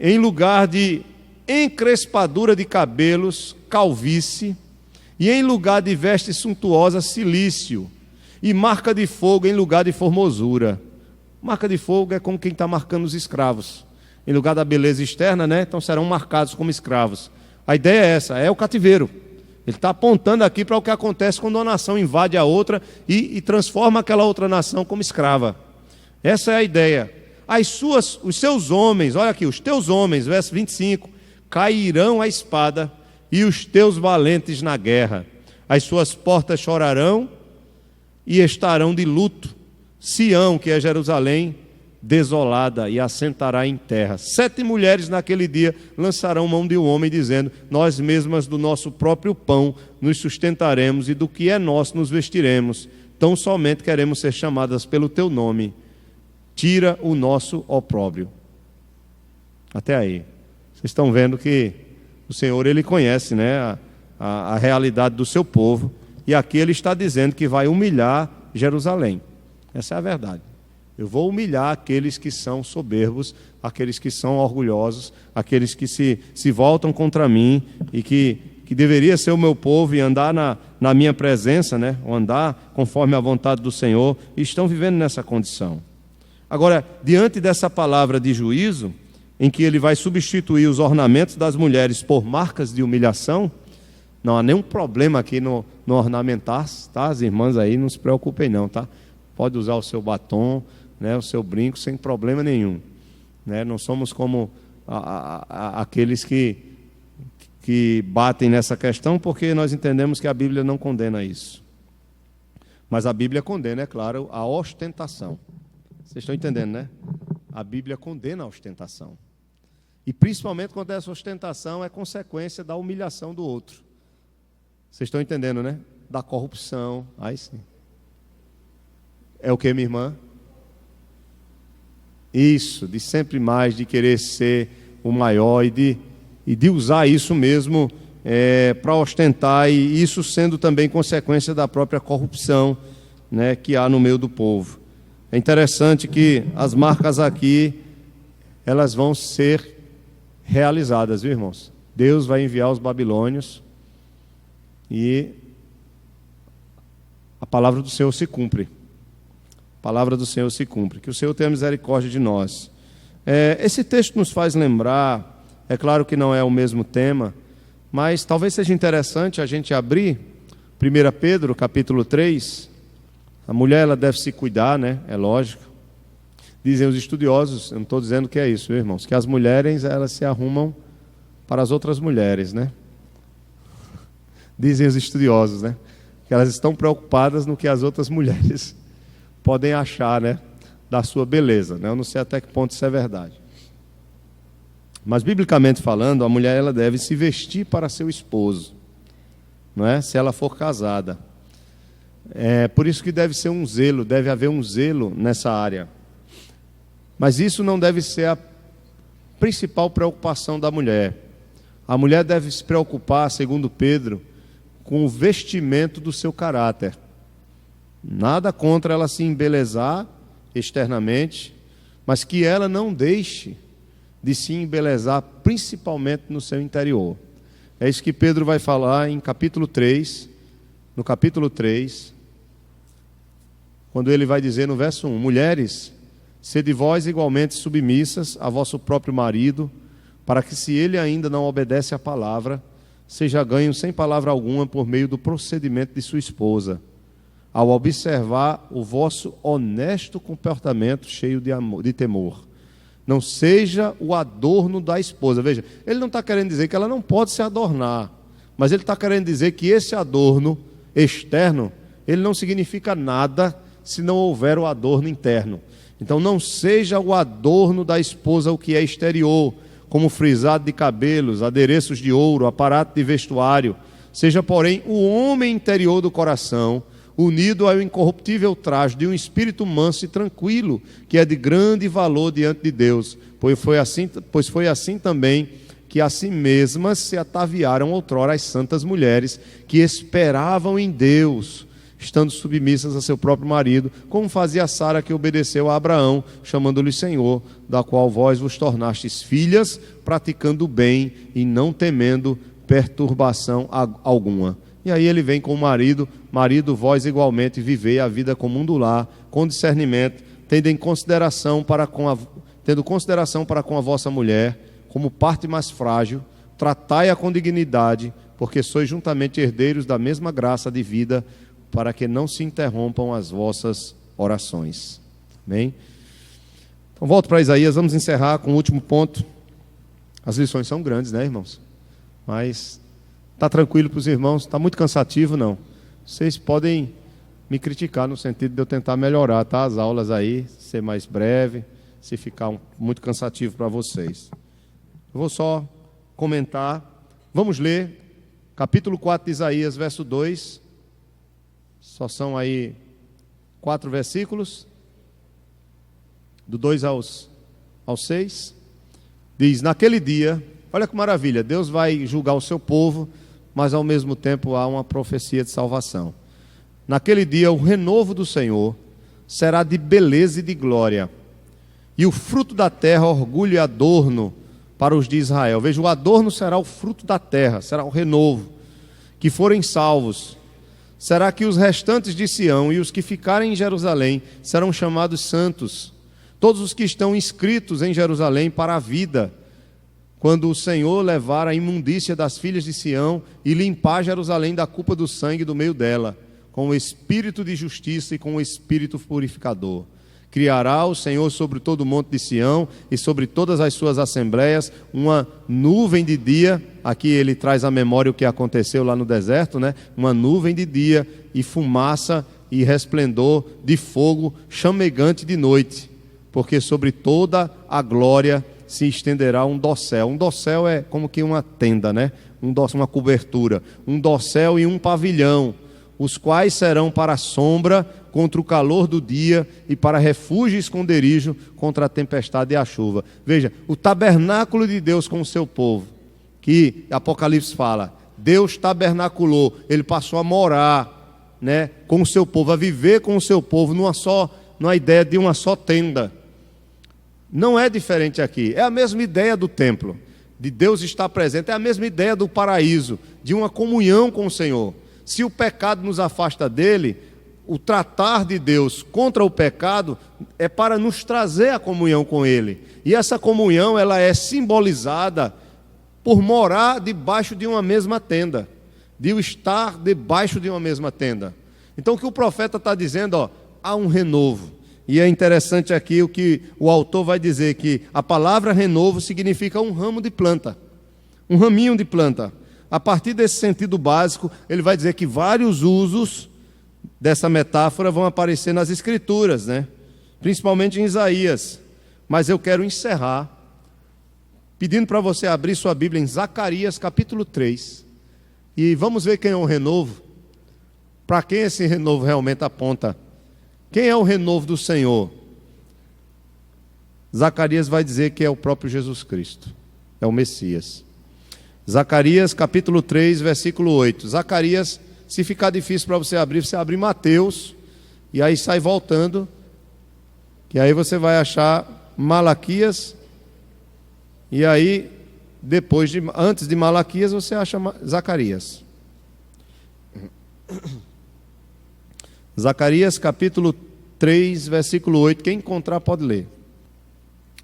S1: em lugar de encrespadura de cabelos, calvície, e em lugar de veste suntuosa, cilício, e marca de fogo em lugar de formosura. Marca de fogo é como quem está marcando os escravos. Em lugar da beleza externa, né? Então serão marcados como escravos. A ideia é essa, é o cativeiro. Ele está apontando aqui para o que acontece quando uma nação invade a outra e transforma aquela outra nação como escrava. Essa é a ideia. Os seus homens, olha aqui, os teus homens, verso 25, cairão a espada, e os teus valentes na guerra. As suas portas chorarão e estarão de luto. Sião, que é Jerusalém, desolada, e assentará em terra. 7 mulheres naquele dia lançarão mão de um homem, dizendo: nós mesmas do nosso próprio pão nos sustentaremos, e do que é nosso nos vestiremos. Tão somente queremos ser chamadas pelo teu nome. Tira o nosso opróbrio. Até aí. Vocês estão vendo que o Senhor, Ele conhece, né, a realidade do seu povo, e aqui Ele está dizendo que vai humilhar Jerusalém. Essa é a verdade. Eu vou humilhar aqueles que são soberbos, aqueles que são orgulhosos, aqueles que se voltam contra mim e que deveria ser o meu povo e andar na minha presença, né? Ou andar conforme a vontade do Senhor, e estão vivendo nessa condição. Agora, diante dessa palavra de juízo, em que ele vai substituir os ornamentos das mulheres por marcas de humilhação, não há nenhum problema aqui no ornamentar, tá? As irmãs aí não se preocupem não, tá? Pode usar o seu batom, né, o seu brinco, sem problema nenhum, né? Não somos como aqueles que batem nessa questão, porque nós entendemos que a Bíblia não condena isso. Mas a Bíblia condena, é claro, a ostentação. Vocês estão entendendo, né? A Bíblia condena a ostentação. E principalmente quando essa ostentação é consequência da humilhação do outro. Vocês estão entendendo, né? Da corrupção. Aí sim. É o que, minha irmã? Isso, de sempre mais, de querer ser o maior e de usar isso mesmo para ostentar, e isso sendo também consequência da própria corrupção, né, que há no meio do povo. É interessante que as marcas aqui, elas vão ser realizadas, viu, irmãos? Deus vai enviar os babilônios e a palavra do Senhor se cumpre. A palavra do Senhor se cumpre. Que o Senhor tenha misericórdia de nós. Esse texto nos faz lembrar, é claro que não é o mesmo tema, mas talvez seja interessante a gente abrir 1 Pedro, capítulo 3. A mulher, ela deve se cuidar, né? É lógico. Dizem os estudiosos, eu não estou dizendo que é isso, viu, irmãos, que as mulheres, elas se arrumam para as outras mulheres, né? Dizem os estudiosos, né? Que elas estão preocupadas no que as outras mulheres podem achar, né, da sua beleza, né? Eu não sei até que ponto isso é verdade. Mas, biblicamente falando, a mulher, ela deve se vestir para seu esposo, não é? Se ela for casada. É por isso que deve ser um zelo, deve haver um zelo nessa área. Mas isso não deve ser a principal preocupação da mulher. A mulher deve se preocupar, segundo Pedro, com o vestimento do seu caráter. Nada contra ela se embelezar externamente, mas que ela não deixe de se embelezar principalmente no seu interior. É isso que Pedro vai falar em capítulo 3, no capítulo 3, quando ele vai dizer no verso 1: mulheres, sede vós igualmente submissas a vosso próprio marido, para que, se ele ainda não obedece à palavra, seja ganho sem palavra alguma por meio do procedimento de sua esposa, ao observar o vosso honesto comportamento cheio de amor, de temor. Não seja o adorno da esposa. Veja, ele não está querendo dizer que ela não pode se adornar, mas ele está querendo dizer que esse adorno externo, ele não significa nada se não houver o adorno interno. Então não seja o adorno da esposa o que é exterior, como frisado de cabelos, adereços de ouro, aparato de vestuário. Seja, porém, o homem interior do coração, unido ao incorruptível traje de um espírito manso e tranquilo, que é de grande valor diante de Deus, pois foi assim também que a si mesmas se ataviaram outrora as santas mulheres, que esperavam em Deus, estando submissas a seu próprio marido, como fazia Sara, que obedeceu a Abraão, chamando-lhe Senhor, da qual vós vos tornastes filhas, praticando o bem e não temendo perturbação alguma. E aí ele vem com o marido: marido, vós igualmente vivei a vida comum do lar, com discernimento, tendo consideração para com a vossa mulher, como parte mais frágil, tratai-a com dignidade, porque sois juntamente herdeiros da mesma graça de vida, para que não se interrompam as vossas orações. Amém? Então volto para Isaías, vamos encerrar com o último ponto. As lições são grandes, né, irmãos? Mas está tranquilo para os irmãos? Está muito cansativo, não? Vocês podem me criticar no sentido de eu tentar melhorar, tá? As aulas aí, ser mais breve, se ficar muito cansativo para vocês. Eu vou só comentar. Vamos ler capítulo 4 de Isaías, verso 2. Só são aí 4 versículos, do 2 aos 6. Diz: naquele dia, olha que maravilha, Deus vai julgar o seu povo, mas ao mesmo tempo há uma profecia de salvação. Naquele dia o renovo do Senhor será de beleza e de glória, e o fruto da terra orgulho e adorno para os de Israel. Veja, o adorno será o fruto da terra, será o renovo, que forem salvos. Será que os restantes de Sião e os que ficarem em Jerusalém serão chamados santos, todos os que estão inscritos em Jerusalém para a vida, quando o Senhor levar a imundícia das filhas de Sião e limpar Jerusalém da culpa do sangue do meio dela, com o espírito de justiça e com o espírito purificador. Criará o Senhor sobre todo o monte de Sião e sobre todas as suas assembleias uma nuvem de dia. Aqui ele traz à memória o que aconteceu lá no deserto, né? Uma nuvem de dia e fumaça e resplendor de fogo chamegante de noite, porque sobre toda a glória se estenderá um dossel. Um dossel é como que uma tenda, né? Uma cobertura. Um dossel e um pavilhão, os quais serão para a sombra contra o calor do dia e para refúgio e esconderijo contra a tempestade e a chuva. Veja, o tabernáculo de Deus com o seu povo, que Apocalipse fala, Deus tabernaculou, ele passou a morar, né, com o seu povo, a viver com o seu povo numa ideia de uma só tenda. Não é diferente aqui, é a mesma ideia do templo, de Deus estar presente, é a mesma ideia do paraíso, de uma comunhão com o Senhor. Se o pecado nos afasta dele, o tratar de Deus contra o pecado é para nos trazer a comunhão com ele. E essa comunhão, ela é simbolizada por morar debaixo de uma mesma tenda, de estar debaixo de uma mesma tenda. Então o que o profeta está dizendo, ó, há um renovo. E é interessante aqui o que o autor vai dizer, que a palavra renovo significa um ramo de planta, um raminho de planta. A partir desse sentido básico, ele vai dizer que vários usos dessa metáfora vão aparecer nas Escrituras, né? Principalmente em Isaías. Mas eu quero encerrar pedindo para você abrir sua Bíblia em Zacarias capítulo 3. E vamos ver quem é o renovo. Para quem esse renovo realmente aponta? Quem é o renovo do Senhor? Zacarias vai dizer que é o próprio Jesus Cristo, é o Messias. Zacarias capítulo 3, versículo 8. Zacarias, se ficar difícil para você abre Mateus, e aí sai voltando, que aí você vai achar Malaquias, e aí, antes de Malaquias, você acha Zacarias. Zacarias capítulo 3, versículo 8, quem encontrar pode ler.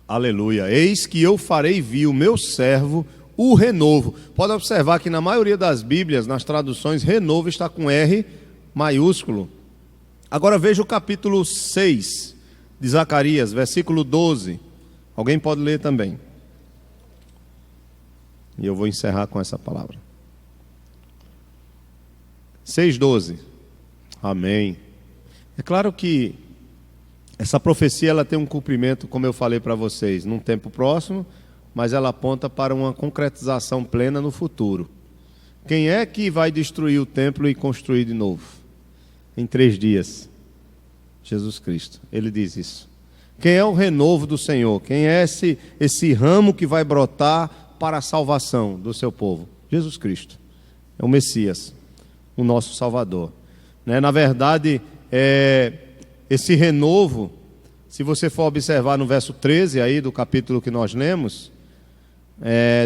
S1: Aleluia. Eis que eu farei vir o meu servo, o renovo. Pode observar que na maioria das Bíblias, nas traduções, renovo está com R maiúsculo. Agora veja o capítulo 6 de Zacarias, versículo 12. Alguém pode ler também. E eu vou encerrar com essa palavra. 6:12. Amém. É claro que essa profecia ela tem um cumprimento, como eu falei para vocês, num tempo próximo, mas ela aponta para uma concretização plena no futuro. Quem é que vai destruir o templo e construir de novo? Em 3 dias. Jesus Cristo. Ele diz isso. Quem é o renovo do Senhor? Quem é esse ramo que vai brotar para a salvação do seu povo? Jesus Cristo. É o Messias, o nosso Salvador. Na verdade, esse renovo, se você for observar no verso 13 aí do capítulo que nós lemos,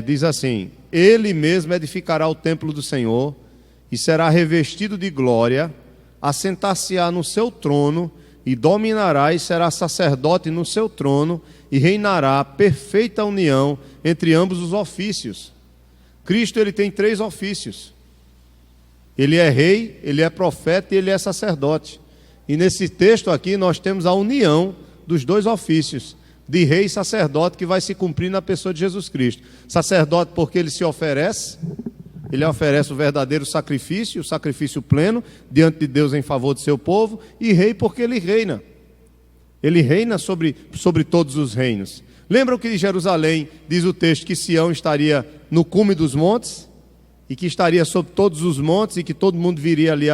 S1: diz assim: Ele mesmo edificará o templo do Senhor e será revestido de glória, assentar-se-á no seu trono e dominará e será sacerdote no seu trono e reinará perfeita união entre ambos os ofícios. Cristo ele tem 3 ofícios. Ele é rei, ele é profeta e ele é sacerdote. E nesse texto aqui nós temos a união dos 2 ofícios, de rei e sacerdote, que vai se cumprir na pessoa de Jesus Cristo. Sacerdote porque ele se oferece, ele oferece o verdadeiro sacrifício, o sacrifício pleno, diante de Deus em favor do seu povo, e rei porque ele reina. Ele reina sobre todos os reinos. Lembram que em Jerusalém, diz o texto, que Sião estaria no cume dos montes, e que estaria sobre todos os montes, e que todo mundo viria ali,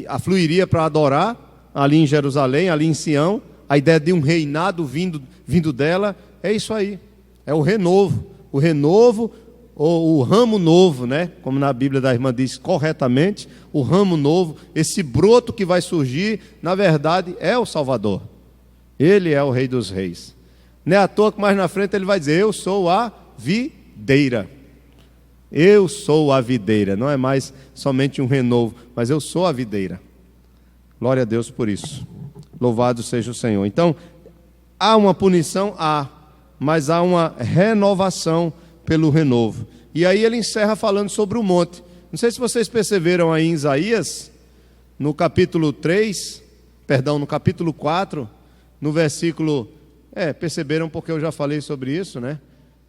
S1: afluiria para adorar, ali em Jerusalém, ali em Sião. A ideia de um reinado vindo dela, é isso aí, é o renovo, ou o ramo novo, né? Como na Bíblia da irmã diz corretamente, o ramo novo, esse broto que vai surgir, na verdade é o Salvador, ele é o Rei dos Reis. Não é à toa que mais na frente ele vai dizer: eu sou a videira, eu sou a videira, não é mais somente um renovo, mas eu sou a videira. Glória a Deus por isso. Louvado seja o Senhor. Então, há uma punição? Há, mas há uma renovação pelo renovo. E aí ele encerra falando sobre o monte. Não sei se vocês perceberam aí em Isaías, no capítulo 4, no versículo... perceberam porque eu já falei sobre isso, né?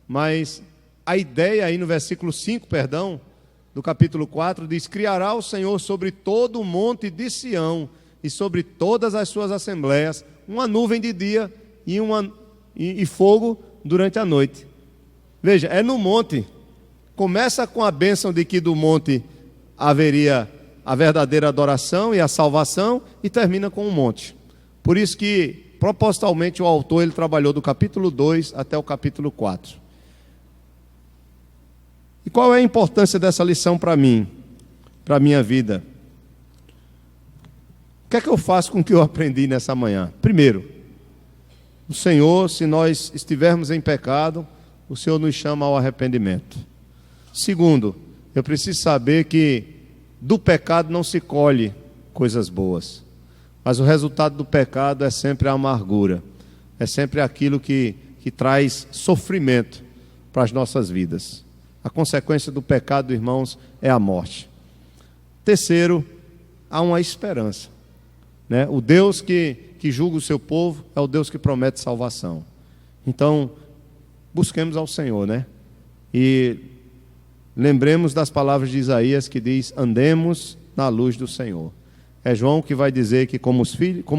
S1: Mas a ideia aí no versículo 5, do capítulo 4, diz: criará o Senhor sobre todo o monte de Sião e sobre todas as suas assembleias uma nuvem de dia e fogo durante a noite. Veja, é no monte. Começa com a bênção de que do monte haveria a verdadeira adoração e a salvação, e termina com o monte. Por isso que, propositalmente, o autor ele trabalhou do capítulo 2 até o capítulo 4. E qual é a importância dessa lição para mim, para a minha vida? O que é que eu faço com o que eu aprendi nessa manhã? Primeiro, o Senhor, se nós estivermos em pecado, o Senhor nos chama ao arrependimento. Segundo, eu preciso saber que do pecado não se colhe coisas boas, mas o resultado do pecado é sempre a amargura, é sempre aquilo que traz sofrimento para as nossas vidas. A consequência do pecado, irmãos, é a morte. Terceiro, há uma esperança, né? O Deus que julga o seu povo é o Deus que promete salvação. Então, busquemos ao Senhor, né? E lembremos das palavras de Isaías que diz: andemos na luz do Senhor. É João que vai dizer que como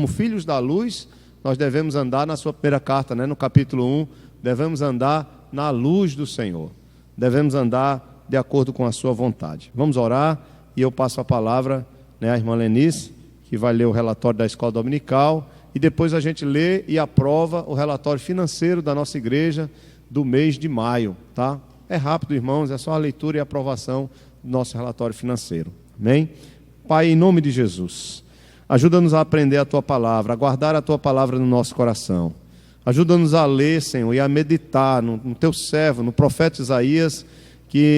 S1: filhos da luz, nós devemos andar, na sua primeira carta, né, no capítulo 1, devemos andar na luz do Senhor. Devemos andar de acordo com a sua vontade. Vamos orar e eu passo a palavra, né, a irmã Lenice, que vai ler o relatório da escola dominical, e depois a gente lê e aprova o relatório financeiro da nossa igreja do mês de maio, tá? É rápido, irmãos, é só a leitura e a aprovação do nosso relatório financeiro. Amém? Pai, em nome de Jesus, ajuda-nos a aprender a Tua palavra, a guardar a Tua palavra no nosso coração. Ajuda-nos a ler, Senhor, e a meditar no Teu servo, no profeta Isaías,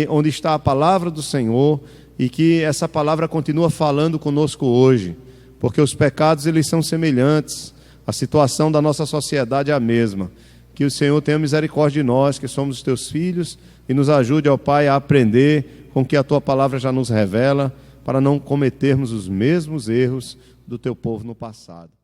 S1: onde está a palavra do Senhor, e que essa palavra continua falando conosco hoje, porque os pecados eles são semelhantes, a situação da nossa sociedade é a mesma. Que o Senhor tenha misericórdia de nós, que somos os Teus filhos, e nos ajude, ó Pai, a aprender com que a Tua palavra já nos revela, para não cometermos os mesmos erros do Teu povo no passado.